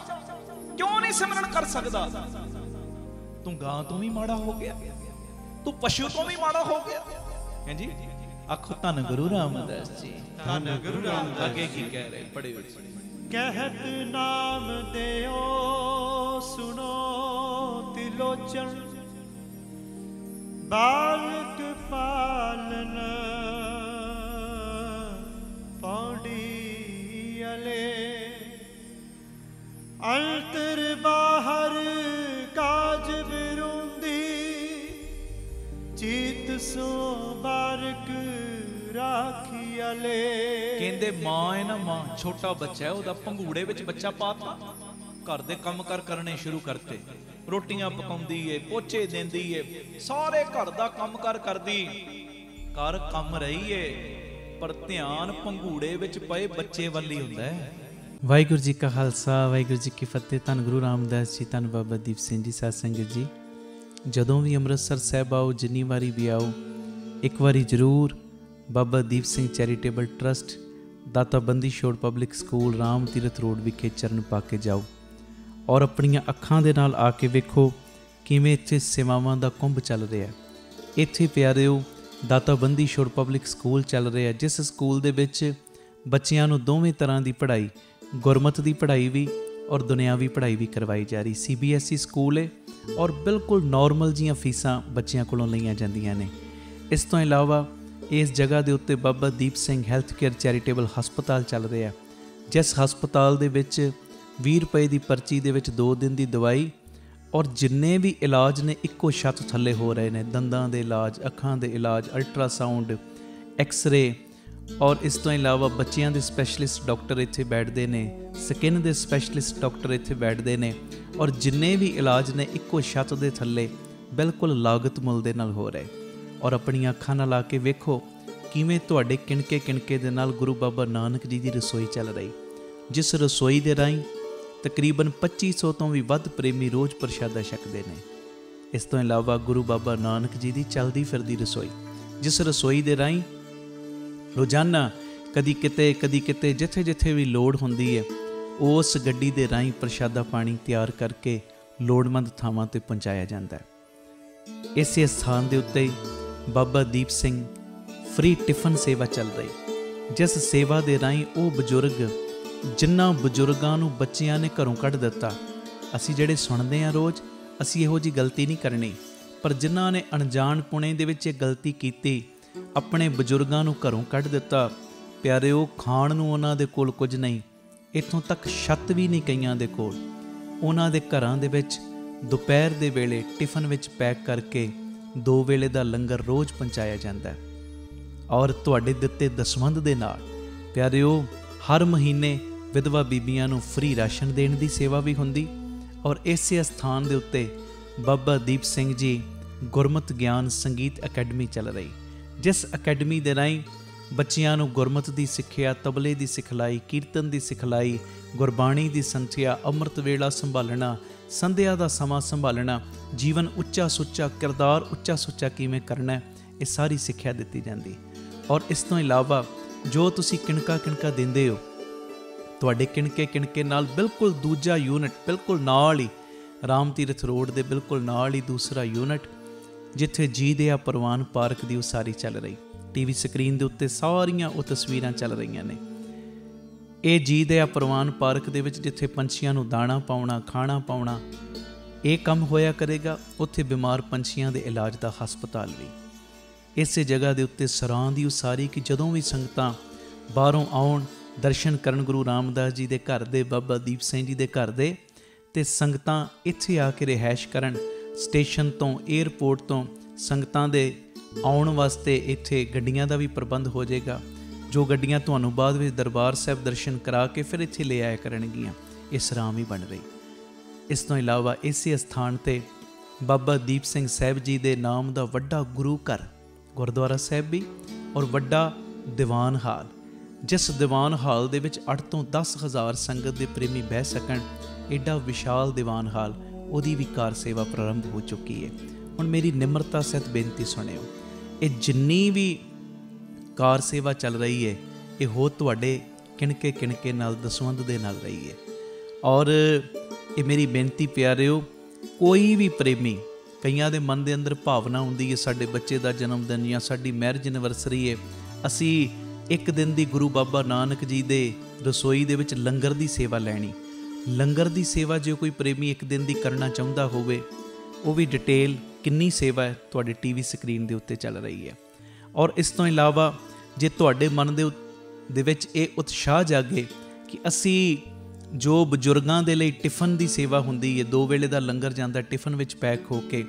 ਕਿਉਂ ਨਹੀਂ ਸਿਮਰਨ ਕਰ ਸਕਦਾ? ਤੂੰ ਗਾਂ ਤੋਂ ਵੀ ਮਾੜਾ ਹੋ ਗਿਆ, ਤੂੰ ਪਸ਼ੂ ਤੋਂ ਵੀ ਮਾੜਾ ਹੋ ਗਿਆ। ਹਾਂਜੀ, ਆਖੋ ਧੰਨ ਗੁਰੂ ਰਾਮਦਾਸ ਜੀ, ਧੰਨ ਗੁਰੂ ਰਾਮਦਾਸ। ਅੱਗੇ ਕੀ ਕਹਿ ਰਹੇ? ਪੜ੍ਹਿਓ। कहत नाम देओ सुनो तिलोचन, बालक पालन पौड़ी अले, अंतर बाहर काज बिरुंदी, चीत सो बारक राखी अले। ਕਹਿੰਦੇ ਮਾਂ ਹੈ ਨਾ, ਮਾਂ ਛੋਟਾ ਬੱਚਾ ਹੈ, ਉਹਦਾ ਪੰਘੂੜੇ ਵਿੱਚ ਬੱਚਾ ਪਾਤਾ, ਘਰ ਦੇ ਕੰਮ ਕਰਨੇ ਸ਼ੁਰੂ ਕਰਤੇ, ਰੋਟੀਆਂ ਪਕਾਉਂਦੀ ਏ, ਪੋਚੇ ਦਿੰਦੀ ਏ, ਸਾਰੇ ਘਰ ਦਾ ਕੰਮ ਕਰਦੀ, ਕਰ ਕੰਮ ਰਹੀ ਏ, ਪਰ ਧਿਆਨ ਪੰਘੂੜੇ ਵਿੱਚ ਪਏ ਬੱਚੇ ਵੱਲ ਹੀ ਹੁੰਦਾ ਹੈ। ਵਾਹਿਗੁਰੂ ਜੀ ਕਾ ਖਾਲਸਾ, ਵਾਹਿਗੁਰੂ ਜੀ ਕੀ ਫਤਿਹ। ਧੰਨ ਗੁਰੂ ਰਾਮਦਾਸ ਜੀ, ਧੰਨ ਬਾਬਾ ਦੀਪ ਸਿੰਘ ਜੀ। ਸਾਧ ਸੰਗਤ ਜੀ, ਜਦੋਂ ਵੀ ਅੰਮ੍ਰਿਤਸਰ ਸਾਹਿਬ ਆਓ, ਜਿੰਨੀ ਵਾਰੀ ਵੀ ਆਓ, ਇੱਕ ਵਾਰੀ ਜ਼ਰੂਰ ਬਾਬਾ ਦੀਪ ਸਿੰਘ ਚੈਰੀਟੇਬਲ ਟਰਸਟ, ਦਾਤਾ Bandi Chhor public school, Ram Tirath road ਵਿਖੇ ਚਰਨ ਪਾ ਕੇ ਜਾਓ ਔਰ ਆਪਣੀਆਂ ਅੱਖਾਂ ਦੇ ਨਾਲ ਆ ਕੇ ਵੇਖੋ ਕਿਵੇਂ ਇੱਥੇ ਸੇਵਾਵਾਂ ਦਾ ਕੁੰਭ ਚੱਲ ਰਿਹਾ। ਇੱਥੇ ਪਿਆਰਿਓ ਦਾਤਾ ਬੰਦੀ ਛੋੜ ਪਬਲਿਕ ਸਕੂਲ ਚੱਲ ਰਿਹਾ, ਜਿਸ ਸਕੂਲ ਦੇ ਵਿੱਚ ਬੱਚਿਆਂ ਨੂੰ ਦੋਵੇਂ ਤਰ੍ਹਾਂ ਦੀ ਪੜ੍ਹਾਈ, ਗੁਰਮਤ ਦੀ ਪੜ੍ਹਾਈ ਵੀ ਔਰ ਦੁਨਿਆਵੀ ਪੜ੍ਹਾਈ ਵੀ ਕਰਵਾਈ ਜਾ ਰਹੀ। CBSE ਸਕੂਲ ਹੈ ਔਰ ਬਿਲਕੁਲ ਨੋਰਮਲ ਜੀਆਂ ਫੀਸਾਂ ਬੱਚਿਆਂ ਕੋਲੋਂ ਲਈਆਂ ਜਾਂਦੀਆਂ ਨੇ। ਇਸ ਤੋਂ ਇਲਾਵਾ ਇਸ ਜਗ੍ਹਾ ਦੇ ਉੱਤੇ Baba Deep Singh health care charitable ਹਸਪਤਾਲ ਚੱਲ ਰਿਹਾ, ਜਿਸ ਹਸਪਤਾਲ ਦੇ ਵਿੱਚ 20 ਰੁਪਏ ਦੀ ਪਰਚੀ ਦੇ ਵਿੱਚ 2 ਦਿਨ ਦੀ ਦਵਾਈ ਔਰ ਜਿੰਨੇ ਵੀ ਇਲਾਜ ਨੇ ਇੱਕੋ ਛੱਤ ਥੱਲੇ ਹੋ ਰਹੇ ਨੇ। ਦੰਦਾਂ ਦੇ ਇਲਾਜ, ਅੱਖਾਂ ਦੇ ਇਲਾਜ, ਅਲਟਰਾਸਾਊਂਡ, ਐਕਸ-ਰੇ ਔਰ ਇਸ ਤੋਂ ਇਲਾਵਾ ਬੱਚਿਆਂ ਦੇ ਸਪੈਸ਼ਲਿਸਟ ਡਾਕਟਰ ਇੱਥੇ ਬੈਠਦੇ ਨੇ, ਸਕਿਨ ਦੇ ਸਪੈਸ਼ਲਿਸਟ ਡਾਕਟਰ ਇੱਥੇ ਬੈਠਦੇ ਨੇ ਔਰ ਜਿੰਨੇ ਵੀ ਇਲਾਜ ਨੇ ਇੱਕੋ ਛੱਤ ਦੇ ਥੱਲੇ ਬਿਲਕੁਲ ਲਾਗਤ ਮੁੱਲ ਦੇ ਨਾਲ ਹੋ ਰਹੇ। ਔਰ ਆਪਣੀਆਂ ਅੱਖਾਂ ਨਾਲ ਲਾ ਕੇ ਵੇਖੋ ਕਿਵੇਂ ਤੁਹਾਡੇ ਕਿਣਕੇ ਦੇ ਨਾਲ ਗੁਰੂ ਬਾਬਾ ਨਾਨਕ ਜੀ ਦੀ ਰਸੋਈ ਚੱਲ ਰਹੀ, ਜਿਸ ਰਸੋਈ ਦੇ ਰਾਹੀਂ ਤਕਰੀਬਨ 2500 ਤੋਂ ਵੀ ਵੱਧ ਪ੍ਰੇਮੀ ਰੋਜ਼ ਪ੍ਰਸ਼ਾਦਾ ਛਕਦੇ ਨੇ। ਇਸ ਤੋਂ ਇਲਾਵਾ ਗੁਰੂ ਬਾਬਾ ਨਾਨਕ ਜੀ ਦੀ ਚੱਲਦੀ ਫਿਰਦੀ ਰਸੋਈ, ਜਿਸ ਰਸੋਈ ਦੇ ਰਾਹੀਂ ਰੋਜ਼ਾਨਾ ਕਦੀ ਕਿਤੇ ਜਿੱਥੇ ਵੀ ਲੋੜ ਹੁੰਦੀ ਹੈ, ਉਸ ਗੱਡੀ ਦੇ ਰਾਹੀਂ ਪ੍ਰਸ਼ਾਦਾ ਪਾਣੀ ਤਿਆਰ ਕਰਕੇ ਲੋੜਵੰਦ ਥਾਵਾਂ 'ਤੇ ਪਹੁੰਚਾਇਆ ਜਾਂਦਾ ਹੈ। ਇਸੇ ਸਥਾਨ ਦੇ ਉੱਤੇ ਬਾਬਾ ਦੀਪ ਸਿੰਘ ਫ੍ਰੀ ਟਿਫਨ ਸੇਵਾ ਚੱਲ ਰਹੀ, ਜਿਸ ਸੇਵਾ ਦੇ ਰਾਹੀਂ ਉਹ ਬਜ਼ੁਰਗ, ਜਿਨ੍ਹਾਂ ਬਜ਼ੁਰਗਾਂ ਨੂੰ ਬੱਚਿਆਂ ਨੇ ਘਰੋਂ ਕੱਢ ਦਿੱਤਾ, ਅਸੀਂ ਜਿਹੜੇ ਸੁਣਦੇ ਹਾਂ ਰੋਜ਼, ਅਸੀਂ ਇਹੋ ਜਿਹੀ ਗਲਤੀ ਨਹੀਂ ਕਰਨੀ, ਪਰ ਜਿਨ੍ਹਾਂ ਨੇ ਅਣਜਾਣਪੁਣੇ ਦੇ ਵਿੱਚ ਇਹ ਗਲਤੀ ਕੀਤੀ, ਆਪਣੇ ਬਜ਼ੁਰਗਾਂ ਨੂੰ ਘਰੋਂ ਕੱਢ ਦਿੱਤਾ, ਪਿਆਰਿਓ ਖਾਣ ਨੂੰ ਉਹਨਾਂ ਦੇ ਕੋਲ ਕੁਝ ਨਹੀਂ, ਇੱਥੋਂ ਤੱਕ ਛੱਤ ਵੀ ਨਹੀਂ ਕਈਆਂ ਦੇ ਕੋਲ। ਉਹਨਾਂ ਦੇ ਘਰਾਂ ਦੇ ਵਿੱਚ ਦੁਪਹਿਰ ਦੇ ਵੇਲੇ ਟਿਫਨ ਵਿੱਚ ਪੈਕ ਕਰਕੇ 2 ਵੇਲੇ ਦਾ ਲੰਗਰ ਰੋਜ਼ ਪਹੁੰਚਾਇਆ ਜਾਂਦਾ ਹੈ। ਔਰ ਤੁਹਾਡੇ ਦਿੱਤੇ ਦਸਵੰਧ ਦੇ ਨਾਲ ਪਿਆਰਿਓ ਹਰ ਮਹੀਨੇ ਵਿਧਵਾ ਬੀਬੀਆਂ ਨੂੰ ਫ੍ਰੀ ਰਾਸ਼ਨ ਦੇਣ ਦੀ ਸੇਵਾ ਵੀ ਹੁੰਦੀ। ਔਰ ਇਸੇ ਸਥਾਨ ਦੇ ਉੱਤੇ ਬਾਬਾ ਦੀਪ ਸਿੰਘ ਜੀ ਗੁਰਮਤਿ ਗਿਆਨ ਸੰਗੀਤ ਅਕੈਡਮੀ ਚੱਲ ਰਹੀ, ਜਿਸ ਅਕੈਡਮੀ ਦੇ ਰਾਹੀਂ ਬੱਚਿਆਂ ਨੂੰ ਗੁਰਮਤਿ ਦੀ ਸਿੱਖਿਆ, ਤਬਲੇ ਦੀ ਸਿਖਲਾਈ, ਕੀਰਤਨ ਦੀ ਸਿਖਲਾਈ, ਗੁਰਬਾਣੀ ਦੀ ਸੰਥਿਆ, ਅੰਮ੍ਰਿਤ ਵੇਲਾ ਸੰਭਾਲਣਾ, ਸੰਧਿਆ ਦਾ ਸਮਾਂ ਸੰਭਾਲਣਾ, ਜੀਵਨ ਉੱਚਾ ਸੁੱਚਾ, ਕਿਰਦਾਰ ਉੱਚਾ ਸੁੱਚਾ ਕਿਵੇਂ ਕਰਨਾ, ਇਹ ਸਾਰੀ ਸਿੱਖਿਆ ਦਿੱਤੀ ਜਾਂਦੀ। ਔਰ ਇਸ ਤੋਂ ਇਲਾਵਾ ਜੋ ਤੁਸੀਂ ਕਿਣਕਾ ਦਿੰਦੇ ਹੋ, ਤੁਹਾਡੇ ਕਿਣਕੇ ਨਾਲ ਬਿਲਕੁਲ ਦੂਜਾ ਯੂਨਿਟ, ਬਿਲਕੁਲ ਨਾਲ ਹੀ ਰਾਮ ਤੀਰਥ ਰੋਡ ਦੇ ਬਿਲਕੁਲ ਨਾਲ ਹੀ ਦੂਸਰਾ ਯੂਨਿਟ, ਜਿੱਥੇ ਜੀ ਦਿਆ ਪ੍ਰਵਾਨ ਪਾਰਕ ਦੀ ਉਸਾਰੀ ਚੱਲ ਰਹੀ। TV ਸਕਰੀਨ ਦੇ ਉੱਤੇ ਸਾਰੀਆਂ ਉਹ ਤਸਵੀਰਾਂ ਚੱਲ ਰਹੀਆਂ ਨੇ। ਇਹ ਜੀ ਦੇ ਆ ਪ੍ਰਵਾਨ ਪਾਰਕ ਦੇ ਵਿੱਚ ਜਿੱਥੇ ਪੰਛੀਆਂ ਨੂੰ ਦਾਣਾ ਪਾਉਣਾ, ਖਾਣਾ ਪਾਉਣਾ, ਇਹ ਕੰਮ ਹੋਇਆ ਕਰੇਗਾ। ਉੱਥੇ ਬਿਮਾਰ ਪੰਛੀਆਂ ਦੇ ਇਲਾਜ ਦਾ ਹਸਪਤਾਲ ਵੀ ਇਸੇ ਜਗ੍ਹਾ ਦੇ ਉੱਤੇ ਸਰਾਂ ਦੀ ਉਸਾਰੀ ਕਿ ਜਦੋਂ ਵੀ ਸੰਗਤਾਂ ਬਾਹਰੋਂ ਆਉਣ, ਦਰਸ਼ਨ ਕਰਨ ਗੁਰੂ ਰਾਮਦਾਸ ਜੀ ਦੇ ਘਰ ਦੇ, ਬਾਬਾ ਦੀਪ ਸਿੰਘ ਜੀ ਦੇ ਘਰ ਦੇ, ਅਤੇ ਸੰਗਤਾਂ ਇੱਥੇ ਆ ਕੇ ਰਿਹਾਇਸ਼ ਕਰਨ। ਸਟੇਸ਼ਨ ਤੋਂ, ਏਅਰਪੋਰਟ ਤੋਂ ਸੰਗਤਾਂ ਦੇ ਆਉਣ ਵਾਸਤੇ ਇੱਥੇ ਗੱਡੀਆਂ ਦਾ ਵੀ ਪ੍ਰਬੰਧ ਹੋ ਜਾਏਗਾ, ਜੋ ਗੱਡੀਆਂ ਤੁਹਾਨੂੰ ਬਾਅਦ ਵਿੱਚ ਦਰਬਾਰ ਸਾਹਿਬ ਦਰਸ਼ਨ ਕਰਾ ਕੇ ਫਿਰ ਇੱਥੇ ਲੈ ਆਇਆ ਕਰਨਗੀਆਂ। ਇਹ ਸਰਾਂ ਵੀ ਬਣ ਰਹੀ। ਇਸ ਤੋਂ ਇਲਾਵਾ ਇਸੇ ਅਸਥਾਨ 'ਤੇ ਬਾਬਾ ਦੀਪ ਸਿੰਘ ਸਾਹਿਬ ਜੀ ਦੇ ਨਾਮ ਦਾ ਵੱਡਾ ਗੁਰੂ ਘਰ, ਗੁਰਦੁਆਰਾ ਸਾਹਿਬ ਵੀ, ਔਰ ਵੱਡਾ ਦੀਵਾਨ ਹਾਲ, ਜਿਸ ਦੀਵਾਨ ਹਾਲ ਦੇ ਵਿੱਚ 8 ਤੋਂ 10,000 ਸੰਗਤ ਦੇ ਪ੍ਰੇਮੀ ਬਹਿ ਸਕਣ। ਐਡਾ ਵਿਸ਼ਾਲ ਦੀਵਾਨ ਹਾਲ, ਉਹਦੀ ਵੀ ਕਾਰ ਸੇਵਾ ਪ੍ਰਾਰੰਭ ਹੋ ਚੁੱਕੀ ਹੈ। ਹੁਣ ਮੇਰੀ ਨਿਮਰਤਾ ਸਹਿਤ ਬੇਨਤੀ ਸੁਣਿਓ, ਇਹ ਜਿੰਨੀ ਵੀ ਕਾਰ ਸੇਵਾ ਚੱਲ ਰਹੀ ਹੈ, ਇਹ ਹੋ ਤੁਹਾਡੇ ਕਿਣਕੇ ਨਾਲ, ਦਸਵੰਧ ਦੇ ਨਾਲ ਰਹੀ ਹੈ। ਔਰ ਇਹ ਮੇਰੀ ਬੇਨਤੀ ਪਿਆਰਿਓ, ਕੋਈ ਵੀ ਪ੍ਰੇਮੀ, ਕਈਆਂ ਦੇ ਮਨ ਦੇ ਅੰਦਰ ਭਾਵਨਾ ਹੁੰਦੀ ਹੈ ਸਾਡੇ ਬੱਚੇ ਦਾ ਜਨਮ ਦਿਨ ਜਾਂ ਸਾਡੀ ਮੈਰਿਜ ਐਨਵਰਸਰੀ ਹੈ, ਅਸੀਂ ਇੱਕ ਦਿਨ ਦੀ ਗੁਰੂ ਬਾਬਾ ਨਾਨਕ ਜੀ ਦੇ ਰਸੋਈ ਦੇ ਵਿੱਚ ਲੰਗਰ ਦੀ ਸੇਵਾ ਲੈਣੀ। ਲੰਗਰ ਦੀ ਸੇਵਾ ਜੇ ਕੋਈ ਪ੍ਰੇਮੀ ਇੱਕ ਦਿਨ ਦੀ ਕਰਨਾ ਚਾਹੁੰਦਾ ਹੋਵੇ, ਉਹ ਵੀ ਡਿਟੇਲ ਕਿੰਨੀ ਸੇਵਾ ਹੈ ਤੁਹਾਡੇ ਟੀਵੀ ਸਕਰੀਨ ਦੇ ਉੱਤੇ ਚੱਲ ਰਹੀ ਹੈ। ਔਰ ਇਸ ਤੋਂ ਇਲਾਵਾ ਜੇ ਤੁਹਾਡੇ ਮਨ ਦੇ ਵਿੱਚ ਇਹ ਉਤਸ਼ਾਹ ਜਾਗੇ ਕਿ ਅਸੀਂ ਜੋ ਬਜ਼ੁਰਗਾਂ ਦੇ ਲਈ ਟਿਫਨ ਦੀ ਸੇਵਾ ਹੁੰਦੀ ਹੈ, 2 ਵੇਲੇ ਦਾ ਲੰਗਰ ਜਾਂਦਾ ਟਿਫਨ ਵਿੱਚ ਪੈਕ ਹੋ ਕੇ,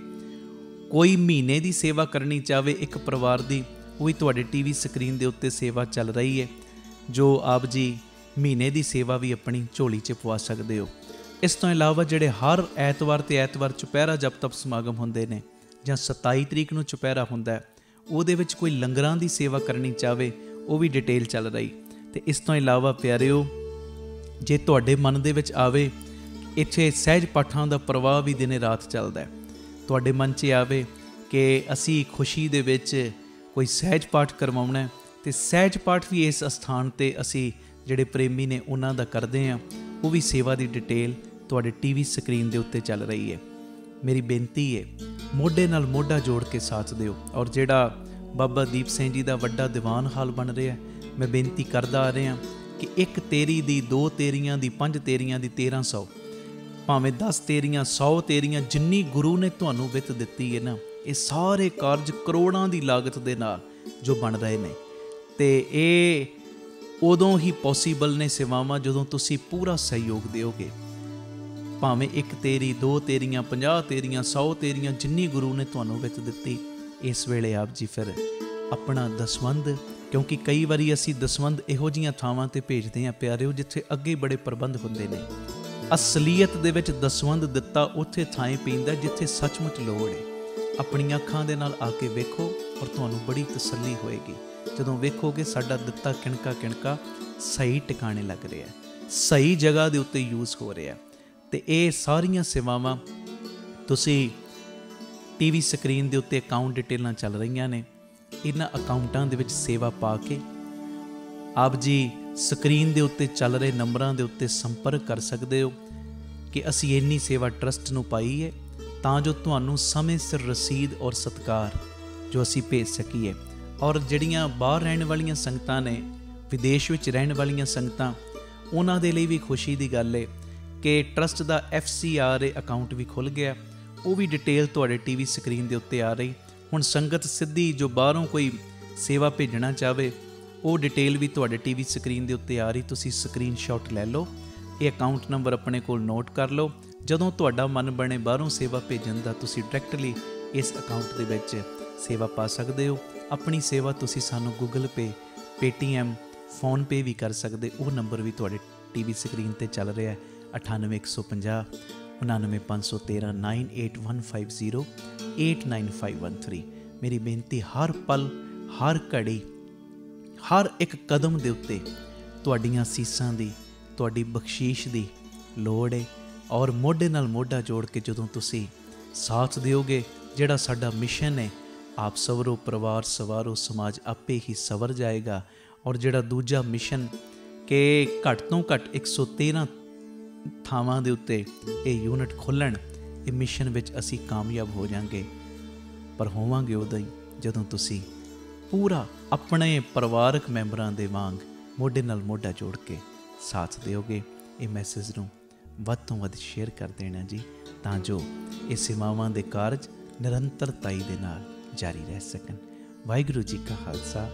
ਕੋਈ ਮਹੀਨੇ ਦੀ ਸੇਵਾ ਕਰਨੀ ਚਾਹਵੇ ਇੱਕ ਪਰਿਵਾਰ ਦੀ, ਉਹ ਵੀ ਤੁਹਾਡੇ ਟੀਵੀ ਸਕਰੀਨ ਦੇ ਉੱਤੇ ਸੇਵਾ ਚੱਲ ਰਹੀ ਹੈ, ਜੋ ਆਪ ਜੀ ਮਹੀਨੇ ਦੀ ਸੇਵਾ ਵੀ ਆਪਣੀ ਝੋਲੀ 'ਚ ਪਵਾ ਸਕਦੇ ਹੋ। ਇਸ ਤੋਂ ਇਲਾਵਾ ਜਿਹੜੇ ਹਰ ਐਤਵਾਰ ਤੇ ਐਤਵਾਰ ਚੁਪਹਿਰਾ ਜਪ ਤਪ ਸਮਾਗਮ ਹੁੰਦੇ ਨੇ, ਜਾਂ 27 ਤਰੀਕ ਨੂੰ ਚੁਪਹਿਰਾ ਹੁੰਦਾ, ਉਹਦੇ ਵਿੱਚ ਕੋਈ ਲੰਗਰਾਂ ਦੀ ਸੇਵਾ ਕਰਨੀ ਚਾਹਵੇ, ਉਹ ਵੀ ਡਿਟੇਲ ਚੱਲ ਰਹੀ। ਅਤੇ ਇਸ ਤੋਂ ਇਲਾਵਾ ਪਿਆਰਿਓ, ਜੇ ਤੁਹਾਡੇ ਮਨ ਦੇ ਵਿੱਚ ਆਵੇ ਇੱਥੇ ਸਹਿਜ ਪਾਠਾਂ ਦਾ ਪ੍ਰਵਾਹ ਵੀ ਦਿਨੇ ਰਾਤ ਚੱਲਦਾ, ਤੁਹਾਡੇ ਮਨ 'ਚ ਆਵੇ ਕਿ ਅਸੀਂ ਖੁਸ਼ੀ ਦੇ ਵਿੱਚ ਕੋਈ ਸਹਿਜ ਪਾਠ ਕਰਵਾਉਣਾ, ਅਤੇ ਸਹਿਜ ਪਾਠ ਵੀ ਇਸ ਅਸਥਾਨ 'ਤੇ ਅਸੀਂ ਜਿਹੜੇ ਪ੍ਰੇਮੀ ਨੇ ਉਹਨਾਂ ਦਾ ਕਰਦੇ ਹਾਂ, ਉਹ ਵੀ ਸੇਵਾ ਦੀ ਡਿਟੇਲ ਤੁਹਾਡੇ ਟੀਵੀ ਸਕਰੀਨ ਦੇ ਉੱਤੇ ਚੱਲ ਰਹੀ ਹੈ। ਮੇਰੀ ਬੇਨਤੀ ਹੈ, ਮੋਢੇ ਨਾਲ ਮੋਢਾ ਜੋੜ ਕੇ ਸਾਥ ਦਿਓ। ਔਰ ਜਿਹੜਾ ਬਾਬਾ ਦੀਪ ਸਿੰਘ ਜੀ ਦਾ ਵੱਡਾ ਦੀਵਾਨ ਹਾਲ ਬਣ ਰਿਹਾ, ਮੈਂ ਬੇਨਤੀ ਕਰਦਾ ਆ ਰਿਹਾ ਕਿ 1 ਤੇਰੀ ਦੀ, 2 ਤੇਰੀਆਂ ਦੀ, 5 ਤੇਰੀਆਂ ਦੀ, 1300, ਭਾਵੇਂ 10 ਤੇਰੀਆਂ, 100 ਤੇਰੀਆਂ, ਜਿੰਨੀ ਗੁਰੂ ਨੇ ਤੁਹਾਨੂੰ ਵਿੱਤ ਦਿੱਤੀ ਹੈ ਨਾ, ਇਹ ਸਾਰੇ ਕਾਰਜ ਕਰੋੜਾਂ ਦੀ ਲਾਗਤ ਦੇ ਨਾਲ ਜੋ ਬਣ ਰਹੇ ਨੇ, ਅਤੇ ਇਹ ਉਦੋਂ ਹੀ ਪੋਸੀਬਲ ਨੇ ਸੇਵਾਵਾਂ ਜਦੋਂ ਤੁਸੀਂ ਪੂਰਾ ਸਹਿਯੋਗ ਦਿਓਗੇ। ਭਾਵੇਂ 1 ਤੇਰੀ, 2 ਤੇਰੀਆਂ, 50 ਤੇਰੀਆਂ, 100 ਤੇਰੀਆਂ, ਜਿੰਨੀ ਗੁਰੂ ਨੇ ਤੁਹਾਨੂੰ ਵਿੱਤ ਦਿੱਤੀ, ਇਸ ਵੇਲੇ ਆਪ ਜੀ ਫਿਰ ਆਪਣਾ ਦਸਵੰਧ, ਕਿਉਂਕਿ ਕਈ ਵਾਰੀ ਅਸੀਂ ਦਸਵੰਧ ਇਹੋ ਜਿਹੀਆਂ ਥਾਵਾਂ 'ਤੇ ਭੇਜਦੇ ਹਾਂ ਪਿਆਰਿਓ, ਜਿੱਥੇ ਅੱਗੇ ਬੜੇ ਪ੍ਰਬੰਧ ਹੁੰਦੇ ਨੇ। ਅਸਲੀਅਤ ਦੇ ਵਿੱਚ ਦਸਵੰਧ ਦਿੱਤਾ ਉੱਥੇ ਥਾਂ ਪੈਂਦਾ ਜਿੱਥੇ ਸੱਚਮੁੱਚ ਲੋੜ ਹੈ। ਆਪਣੀਆਂ ਅੱਖਾਂ ਦੇ ਨਾਲ ਆ ਕੇ ਵੇਖੋ, ਔਰ ਤੁਹਾਨੂੰ ਬੜੀ ਤਸੱਲੀ ਹੋਏਗੀ ਜਦੋਂ ਵੇਖੋਗੇ ਸਾਡਾ ਦਿੱਤਾ ਕਿਣਕਾ ਸਹੀ ਟਿਕਾਣੇ ਲੱਗ ਰਿਹਾ, ਸਹੀ ਜਗ੍ਹਾ ਦੇ ਉੱਤੇ ਯੂਜ਼ ਹੋ ਰਿਹਾ। ਅਤੇ ਇਹ ਸਾਰੀਆਂ ਸੇਵਾਵਾਂ ਤੁਸੀਂ ਟੀਵੀ ਸਕਰੀਨ ਦੇ ਉੱਤੇ ਅਕਾਊਂਟ ਡਿਟੇਲਾਂ ਚੱਲ ਰਹੀਆਂ ਨੇ, ਇਹਨਾਂ ਅਕਾਊਂਟਾਂ ਦੇ ਵਿੱਚ ਸੇਵਾ ਪਾ ਕੇ ਆਪ ਜੀ ਸਕਰੀਨ ਦੇ ਉੱਤੇ ਚੱਲ ਰਹੇ ਨੰਬਰਾਂ ਦੇ ਉੱਤੇ ਸੰਪਰਕ ਕਰ ਸਕਦੇ ਹੋ ਕਿ ਅਸੀਂ ਇੰਨੀ ਸੇਵਾ ਟਰਸਟ ਨੂੰ ਪਾਈ ਹੈ, ਤਾਂ ਜੋ ਤੁਹਾਨੂੰ ਸਮੇਂ ਸਿਰ ਰਸੀਦ ਔਰ ਸਤਿਕਾਰ ਜੋ ਅਸੀਂ ਭੇਜ ਸਕੀਏ। ਔਰ ਜਿਹੜੀਆਂ ਬਾਹਰ ਰਹਿਣ ਵਾਲੀਆਂ ਸੰਗਤਾਂ ਨੇ, ਵਿਦੇਸ਼ ਵਿੱਚ ਰਹਿਣ ਵਾਲੀਆਂ ਸੰਗਤਾਂ, ਉਹਨਾਂ ਦੇ ਲਈ ਵੀ ਖੁਸ਼ੀ ਦੀ ਗੱਲ ਹੈ ਕਿ ਟਰਸਟ ਦਾ FCRA ਅਕਾਊਂਟ ਵੀ ਖੁੱਲ੍ਹ ਗਿਆ, ਉਹ ਵੀ ਡਿਟੇਲ ਤੁਹਾਡੇ ਟੀਵੀ ਸਕਰੀਨ ਦੇ ਉੱਤੇ ਆ ਰਹੀ। ਹੁਣ ਸੰਗਤ ਸਿੱਧੀ ਜੋ ਬਾਹਰੋਂ ਕੋਈ ਸੇਵਾ ਭੇਜਣਾ ਚਾਹਵੇ, ਉਹ ਡਿਟੇਲ ਵੀ ਤੁਹਾਡੇ ਟੀਵੀ ਸਕਰੀਨ ਦੇ ਉੱਤੇ ਆ ਰਹੀ, ਤੁਸੀਂ ਸਕਰੀਨਸ਼ਾਟ ਲੈ ਲਓ, ਇਹ ਅਕਾਊਂਟ ਨੰਬਰ ਆਪਣੇ ਕੋਲ ਨੋਟ ਕਰ ਲਓ। ਜਦੋਂ ਤੁਹਾਡਾ ਮਨ ਬਣੇ ਬਾਹਰੋਂ ਸੇਵਾ ਭੇਜਣ ਦਾ, ਤੁਸੀਂ ਡਾਇਰੈਕਟਲੀ ਇਸ ਅਕਾਊਂਟ ਦੇ ਵਿੱਚ ਸੇਵਾ ਪਾ ਸਕਦੇ ਹੋ। ਆਪਣੀ ਸੇਵਾ ਤੁਸੀਂ ਸਾਨੂੰ ਗੂਗਲ ਪੇ, ਪੇਟੀਐਮ, ਫੋਨਪੇ ਵੀ ਕਰ ਸਕਦੇ, ਉਹ ਨੰਬਰ ਵੀ ਤੁਹਾਡੇ ਟੀਵੀ ਸਕਰੀਨ 'ਤੇ ਚੱਲ ਰਿਹਾ ਹੈ, 98 150 99 513 98150 89513। ਮੇਰੀ ਬੇਨਤੀ, ਹਰ ਪਲ, ਹਰ ਘੜੀ, ਹਰ ਇੱਕ ਕਦਮ ਦੇ ਉੱਤੇ ਤੁਹਾਡੀਆਂ ਸੀਸਾਂ ਦੀ, ਤੁਹਾਡੀ ਬਖਸ਼ੀਸ਼ ਦੀ ਲੋੜ ਹੈ। ਔਰ ਮੋਢੇ ਨਾਲ ਮੋਢਾ ਜੋੜ ਕੇ ਜਦੋਂ ਤੁਸੀਂ ਸਾਥ ਦਿਓਗੇ, ਜਿਹੜਾ ਸਾਡਾ ਮਿਸ਼ਨ ਹੈ, ਆਪ ਸਵਰੋ ਪਰਿਵਾਰ ਸਵਾਰੋ, ਸਮਾਜ ਆਪੇ ਹੀ ਸਵਰ ਜਾਏਗਾ। ਔਰ ਜਿਹੜਾ ਦੂਜਾ ਮਿਸ਼ਨ ਕਿ ਘੱਟ ਤੋਂ ਘੱਟ 113 ਥਾਵਾਂ ਦੇ ਉੱਤੇ ਇਹ ਯੂਨਿਟ ਖੋਲ੍ਹਣ, ਇਹ ਮਿਸ਼ਨ ਵਿੱਚ ਅਸੀਂ ਕਾਮਯਾਬ ਹੋ ਜਾਵਾਂਗੇ। ਪਰ ਹੋਵਾਂਗੇ ਉਦੋਂ ਹੀ ਜਦੋਂ ਤੁਸੀਂ ਪੂਰਾ ਆਪਣੇ ਪਰਿਵਾਰਕ ਮੈਂਬਰਾਂ ਦੇ ਵਾਂਗ ਮੋਢੇ ਨਾਲ ਮੋਢਾ ਜੋੜ ਕੇ ਸਾਥ ਦਿਓਗੇ। ਇਹ ਮੈਸੇਜ ਨੂੰ ਵੱਧ ਤੋਂ ਵੱਧ ਸ਼ੇਅਰ ਕਰ ਦੇਣਾ ਜੀ, ਤਾਂ ਜੋ ਇਹ ਸੇਵਾਵਾਂ ਦੇ ਕਾਰਜ ਨਿਰੰਤਰਤਾਈ ਦੇ ਨਾਲ ਜਾਰੀ ਰਹਿ ਸਕਣ। ਵਾਹਿਗੁਰੂ ਜੀ ਕਾ ਖਾਲਸਾ,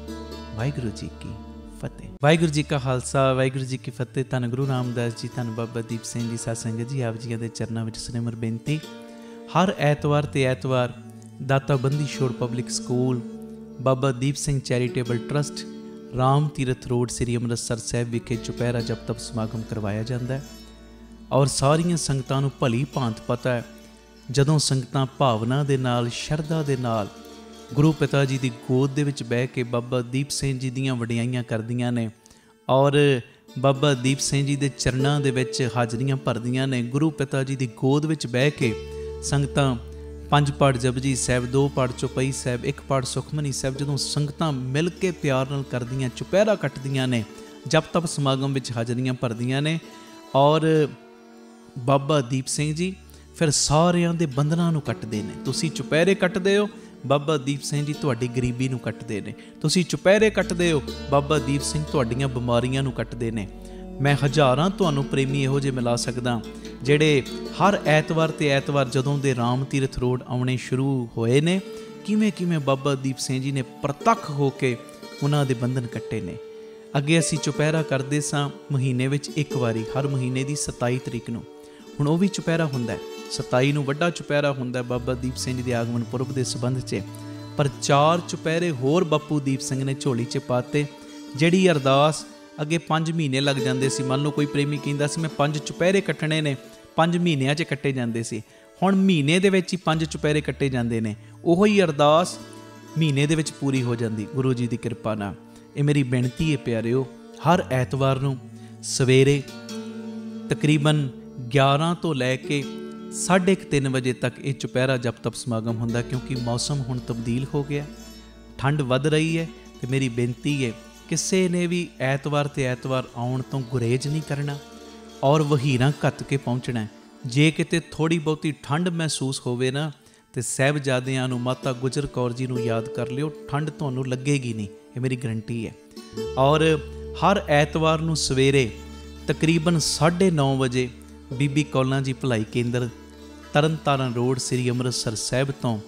ਵਾਹਿਗੁਰੂ ਜੀ ਕੀ ਫਤਿਹ। ਵਾਹਿਗੁਰੂ ਜੀ ਕਾ ਖਾਲਸਾ, ਵਾਹਿਗੁਰੂ ਜੀ ਕੀ ਫਤਿਹ। ਧੰਨ ਗੁਰੂ ਰਾਮਦਾਸ ਜੀ, ਧੰਨ ਬਾਬਾ ਦੀਪ ਸਿੰਘ ਜੀ ਸਾਧ ਸੰਗਤ ਜੀ, ਆਪ ਜੀਆਂ ਦੇ ਚਰਨਾਂ ਵਿੱਚ ਸਿਮਰ ਬੇਨਤੀ। ਹਰ ਐਤਵਾਰ ਤੇ ਐਤਵਾਰ ਦਾਤਾ Bandi Chhor public school, Baba Deep Singh charitable trust, Ram Tirath road, ਸ੍ਰੀ ਅੰਮ੍ਰਿਤਸਰ ਸਾਹਿਬ ਵਿਖੇ ਚੁਪਹਿਰਾ ਜਪ ਤਪ ਸਮਾਗਮ ਕਰਵਾਇਆ ਜਾਂਦਾ ਹੈ। ਔਰ ਸਾਰੀਆਂ ਸੰਗਤਾਂ ਨੂੰ ਭਲੀ ਭਾਂਤ ਪਤਾ ਹੈ, ਜਦੋਂ ਸੰਗਤਾਂ ਭਾਵਨਾ ਦੇ ਨਾਲ, ਸ਼ਰਧਾ ਦੇ ਨਾਲ ਗੁਰੂ ਪਿਤਾ ਜੀ ਦੀ ਗੋਦ ਦੇ ਵਿੱਚ ਬਹਿ ਕੇ ਬਾਬਾ ਦੀਪ ਸਿੰਘ ਜੀ ਦੀਆਂ ਵਡਿਆਈਆਂ ਕਰਦੀਆਂ ਨੇ ਔਰ ਬਾਬਾ ਦੀਪ ਸਿੰਘ ਜੀ ਦੇ ਚਰਨਾਂ ਦੇ ਵਿੱਚ ਹਾਜ਼ਰੀਆਂ ਭਰਦੀਆਂ ਨੇ। ਗੁਰੂ ਪਿਤਾ ਜੀ ਦੀ ਗੋਦ ਵਿੱਚ ਬਹਿ ਕੇ ਸੰਗਤਾਂ 5 ਪਾਠ ਜਪਜੀ ਸਾਹਿਬ, 2 ਪਾਠ ਚੌਪਈ ਸਾਹਿਬ, 1 ਪਾਠ ਸੁਖਮਨੀ ਸਾਹਿਬ, ਜਦੋਂ ਸੰਗਤਾਂ ਮਿਲ ਕੇ ਪਿਆਰ ਨਾਲ ਕਰਦੀਆਂ, ਚੁਪਹਿਰਾ ਕੱਟਦੀਆਂ ਨੇ, ਜਪ ਤਪ ਸਮਾਗਮ ਵਿੱਚ ਹਾਜ਼ਰੀਆਂ ਭਰਦੀਆਂ ਨੇ ਔਰ ਬਾਬਾ ਦੀਪ ਸਿੰਘ ਜੀ ਫਿਰ ਸਾਰਿਆਂ ਦੇ ਬੰਧਨਾਂ ਨੂੰ ਕੱਟਦੇ ਨੇ। ਤੁਸੀਂ ਚੁਪਹਿਰੇ ਕੱਟਦੇ ਹੋ, ਬਾਬਾ ਦੀਪ ਸਿੰਘ ਜੀ ਤੁਹਾਡੀ ਗਰੀਬੀ ਨੂੰ ਕੱਟਦੇ ਨੇ। ਤੁਸੀਂ ਚੁਪਹਿਰੇ ਕੱਟਦੇ ਹੋ, ਬਾਬਾ ਦੀਪ ਸਿੰਘ ਤੁਹਾਡੀਆਂ ਬਿਮਾਰੀਆਂ ਨੂੰ ਕੱਟਦੇ ਨੇ। ਮੈਂ ਹਜ਼ਾਰਾਂ ਤੁਹਾਨੂੰ ਪ੍ਰੇਮੀ ਇਹੋ ਜਿਹੇ ਮਿਲਾ ਸਕਦਾ ਜਿਹੜੇ ਹਰ ਐਤਵਾਰ ਤੇ ਐਤਵਾਰ ਜਦੋਂ ਦੇ ਰਾਮ ਤੀਰਥ ਰੋਡ ਆਉਣੇ ਸ਼ੁਰੂ ਹੋਏ ਨੇ, ਕਿਵੇਂ ਕਿਵੇਂ ਬਾਬਾ ਦੀਪ ਸਿੰਘ ਜੀ ਨੇ ਪ੍ਰਤੱਖ ਹੋ ਕੇ ਉਹਨਾਂ ਦੇ ਬੰਧਨ ਕੱਟੇ ਨੇ। ਅੱਗੇ ਅਸੀਂ ਚੁਪਹਿਰਾ ਕਰਦੇ ਸਾਂ ਮਹੀਨੇ ਵਿੱਚ ਇੱਕ ਵਾਰੀ, ਹਰ ਮਹੀਨੇ ਦੀ 27 ਤਰੀਕ ਨੂੰ। ਹੁਣ ਉਹ ਵੀ ਚੁਪਹਿਰਾ ਹੁੰਦਾ ਹੈ, 27 ਨੂੰ ਵੱਡਾ ਚੁਪਹਿਰਾ ਹੁੰਦਾ ਬਾਬਾ ਦੀਪ ਸਿੰਘ ਜੀ ਦੇ ਆਗਮਨ ਪੁਰਬ ਦੇ ਸੰਬੰਧ 'ਚ। ਪਰ 4 ਚੁਪਹਿਰੇ ਹੋਰ ਬਾਪੂ ਦੀਪ ਸਿੰਘ ਨੇ ਝੋਲੀ 'ਚ ਪਾਤੇ, ਜਿਹੜੀ ਅਰਦਾਸ ਅੱਗੇ 5 ਮਹੀਨੇ ਲੱਗ ਜਾਂਦੇ ਸੀ। ਮੰਨ ਲਓ ਕੋਈ ਪ੍ਰੇਮੀ ਕਹਿੰਦਾ ਸੀ ਮੈਂ 5 ਚੁਪਹਿਰੇ ਕੱਟਣੇ ਨੇ, 5 ਮਹੀਨਿਆਂ 'ਚ ਕੱਟੇ ਜਾਂਦੇ ਸੀ। ਹੁਣ ਮਹੀਨੇ ਦੇ ਵਿੱਚ ਹੀ 5 ਚੁਪਹਿਰੇ ਕੱਟੇ ਜਾਂਦੇ ਨੇ। ਉਹੋ ਹੀ ਅਰਦਾਸ ਮਹੀਨੇ ਦੇ ਵਿੱਚ ਪੂਰੀ ਹੋ ਜਾਂਦੀ ਗੁਰੂ ਜੀ ਦੀ ਕਿਰਪਾ ਨਾਲ। ਇਹ ਮੇਰੀ ਬੇਨਤੀ ਹੈ ਪਿਆਰਿਓ, ਹਰ ਐਤਵਾਰ ਨੂੰ ਸਵੇਰੇ ਤਕਰੀਬਨ 11 ਤੋਂ ਲੈ ਕੇ 3:30 ਵਜੇ ਤੱਕ ਇਹ ਚੁਪਹਿਰਾ ਜਪ ਤਪ ਸਮਾਗਮ ਹੁੰਦਾ, ਕਿਉਂਕਿ ਮੌਸਮ ਹੁਣ ਤਬਦੀਲ ਹੋ ਗਿਆ, ਠੰਡ ਵੱਧ ਰਹੀ ਹੈ। ਤੇ ਮੇਰੀ ਬੇਨਤੀ ਹੈ ਕਿਸੇ ਨੇ ਵੀ ਐਤਵਾਰ ਤੇ ਐਤਵਾਰ ਆਉਣ ਤੋਂ ਗੁਰੇਜ਼ ਨਹੀਂ ਕਰਨਾ ਔਰ ਵਹੀਰਾਂ ਘੱਤ ਕੇ ਪਹੁੰਚਣਾ। ਜੇ ਕਿਤੇ ਥੋੜ੍ਹੀ ਬਹੁਤੀ ਠੰਡ ਮਹਿਸੂਸ ਹੋਵੇ ਨਾ, ਤੇ ਸਾਹਿਬਜ਼ਾਦਿਆਂ ਨੂੰ, ਮਾਤਾ ਗੁਜਰ ਕੌਰ ਜੀ ਨੂੰ ਯਾਦ ਕਰ ਲਿਓ, ਠੰਡ ਤੁਹਾਨੂੰ ਲੱਗੇਗੀ ਨਹੀਂ, ਇਹ ਮੇਰੀ ਗਰੰਟੀ ਹੈ। ਔਰ ਹਰ ਐਤਵਾਰ ਨੂੰ ਸਵੇਰੇ ਤਕਰੀਬਨ 9:30 ਵਜੇ ਬੀਬੀ ਕੌਲਾਂ ਜੀ ਭਲਾਈ ਕੇਂਦਰ, ਤਰਨਤਾਰਨ ਰੋਡ, ਸ੍ਰੀ ਅੰਮ੍ਰਿਤਸਰ ਸਾਹਿਬ ਤੋਂ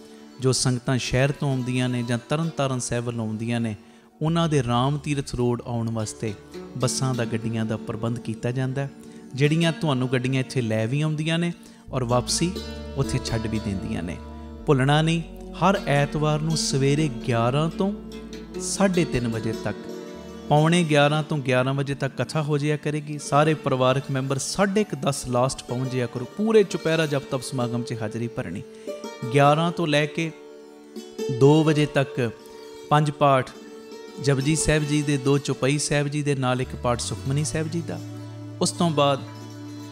ਜੋ ਸੰਗਤਾਂ ਸ਼ਹਿਰ ਤੋਂ ਆਉਂਦੀਆਂ ਨੇ ਜਾਂ ਤਰਨਤਾਰਨ ਸਾਹਿਬ ਵੱਲ ਆਉਂਦੀਆਂ ਨੇ, ਉਹਨਾਂ ਦੇ ਰਾਮ ਤੀਰਥ ਰੋਡ ਆਉਣ ਵਾਸਤੇ ਬੱਸਾਂ ਦਾ, ਗੱਡੀਆਂ ਦਾ ਪ੍ਰਬੰਧ ਕੀਤਾ ਜਾਂਦਾ, ਜਿਹੜੀਆਂ ਤੁਹਾਨੂੰ ਗੱਡੀਆਂ ਇੱਥੇ ਲੈ ਵੀ ਆਉਂਦੀਆਂ ਨੇ ਔਰ ਵਾਪਸੀ ਉੱਥੇ ਛੱਡ ਵੀ ਦਿੰਦੀਆਂ ਨੇ। ਭੁੱਲਣਾ ਨਹੀਂ, ਹਰ ਐਤਵਾਰ ਨੂੰ ਸਵੇਰੇ 11 ਤੋਂ 3:30 ਵਜੇ ਤੱਕ, ਪੌਣੇ 11 ਤੋਂ 11 ਵਜੇ ਤੱਕ ਕਥਾ ਹੋ ਜਾਇਆ ਕਰੇਗੀ। ਸਾਰੇ ਪਰਿਵਾਰਕ ਮੈਂਬਰ 10:30 ਲਾਸਟ ਪਹੁੰਚ ਜਾਇਆ ਕਰੋ। ਪੂਰੇ ਚੁਪਹਿਰਾ ਜਪ ਤਪ ਸਮਾਗਮ 'ਚ ਹਾਜ਼ਰੀ ਭਰਨੀ। 11 ਤੋਂ ਲੈ ਕੇ 2 ਵਜੇ ਤੱਕ 5 ਪਾਠ ਜਪਜੀ ਸਾਹਿਬ ਜੀ ਦੇ, 2 ਚੌਪਈ ਸਾਹਿਬ ਜੀ ਦੇ ਨਾਲ 1 ਪਾਠ ਸੁਖਮਨੀ ਸਾਹਿਬ ਜੀ ਦਾ। ਉਸ ਤੋਂ ਬਾਅਦ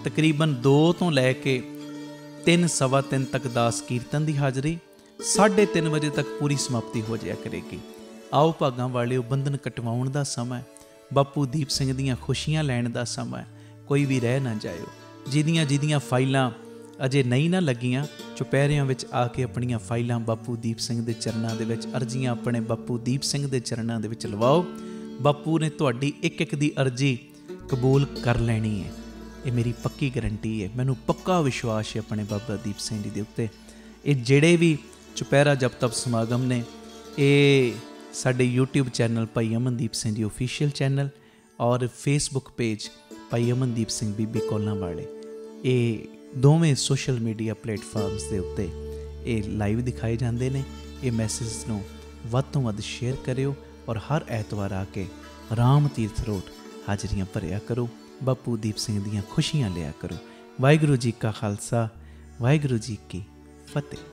ਤਕਰੀਬਨ 2 ਤੋਂ ਲੈ ਕੇ 3, ਸਵਾ 3 ਤੱਕ ਦਾਸ ਕੀਰਤਨ ਦੀ ਹਾਜ਼ਰੀ। 3:30 ਵਜੇ ਤੱਕ ਪੂਰੀ ਸਮਾਪਤੀ ਹੋ ਜਾਇਆ ਕਰੇਗੀ। ਆਓ ਭਾਗਾਂ ਵਾਲਿਓ, ਬੰਧਨ ਕਟਵਾਉਣ ਦਾ ਸਮਾਂ, ਬਾਪੂ ਦੀਪ ਸਿੰਘ ਦੀਆਂ ਖੁਸ਼ੀਆਂ ਲੈਣ ਦਾ ਸਮਾਂ। ਕੋਈ ਵੀ ਰਹਿ ਨਾ ਜਾਇਓ। ਜਿਹਦੀਆਂ ਫਾਈਲਾਂ ਅਜੇ ਨਹੀਂ ਨਾ ਲੱਗੀਆਂ, ਚੁਪਹਿਰਿਆਂ ਵਿੱਚ ਆ ਕੇ ਆਪਣੀਆਂ ਫਾਈਲਾਂ ਬਾਪੂ ਦੀਪ ਸਿੰਘ ਦੇ ਚਰਨਾਂ ਦੇ ਵਿੱਚ, ਅਰਜ਼ੀਆਂ ਆਪਣੇ ਬਾਪੂ ਦੀਪ ਸਿੰਘ ਦੇ ਚਰਨਾਂ ਦੇ ਵਿੱਚ ਲਵਾਓ। ਬਾਪੂ ਨੇ ਤੁਹਾਡੀ ਇੱਕ ਦੀ ਅਰਜ਼ੀ ਕਬੂਲ ਕਰ ਲੈਣੀ ਹੈ, ਇਹ ਮੇਰੀ ਪੱਕੀ ਗਰੰਟੀ ਹੈ। ਮੈਨੂੰ ਪੱਕਾ ਵਿਸ਼ਵਾਸ ਹੈ ਆਪਣੇ ਬਾਬਾ ਦੀਪ ਸਿੰਘ ਜੀ ਦੇ ਉੱਤੇ। ਇਹ ਜਿਹੜੇ ਵੀ ਚੁਪਹਿਰਾ ਜਪ ਤਪ ਸਮਾਗਮ ਨੇ, ਇਹ ਸਾਡੇ YouTube ਚੈਨਲ ਭਾਈ ਅਮਨਦੀਪ ਸਿੰਘ ਜੀ ਆਫੀਸ਼ੀਅਲ ਚੈਨਲ ਔਰ Facebook ਪੇਜ ਭਾਈ ਅਮਨਦੀਪ ਸਿੰਘ ਬੀਬੀ ਕੌਲਾਂ ਵਾਲੇ, ਇਹ ਦੋਵੇਂ ਸੋਸ਼ਲ ਮੀਡੀਆ ਪਲੇਟਫਾਰਮਸ ਦੇ ਉੱਤੇ ਇਹ ਲਾਈਵ ਦਿਖਾਏ ਜਾਂਦੇ ਨੇ। ਇਹ ਮੈਸੇਜ ਨੂੰ ਵੱਧ ਤੋਂ ਵੱਧ ਸ਼ੇਅਰ ਕਰਿਓ ਔਰ ਹਰ ਐਤਵਾਰ ਆ ਕੇ ਰਾਮ ਤੀਰਥ ਰੋਡ ਹਾਜ਼ਰੀਆਂ ਭਰਿਆ ਕਰੋ, ਬਾਪੂ ਦੀਪ ਸਿੰਘ ਦੀਆਂ ਖੁਸ਼ੀਆਂ ਲਿਆ ਕਰੋ। ਵਾਹਿਗੁਰੂ ਜੀ ਕਾ ਖਾਲਸਾ, ਵਾਹਿਗੁਰੂ ਜੀ ਕੀ ਫਤਿਹ।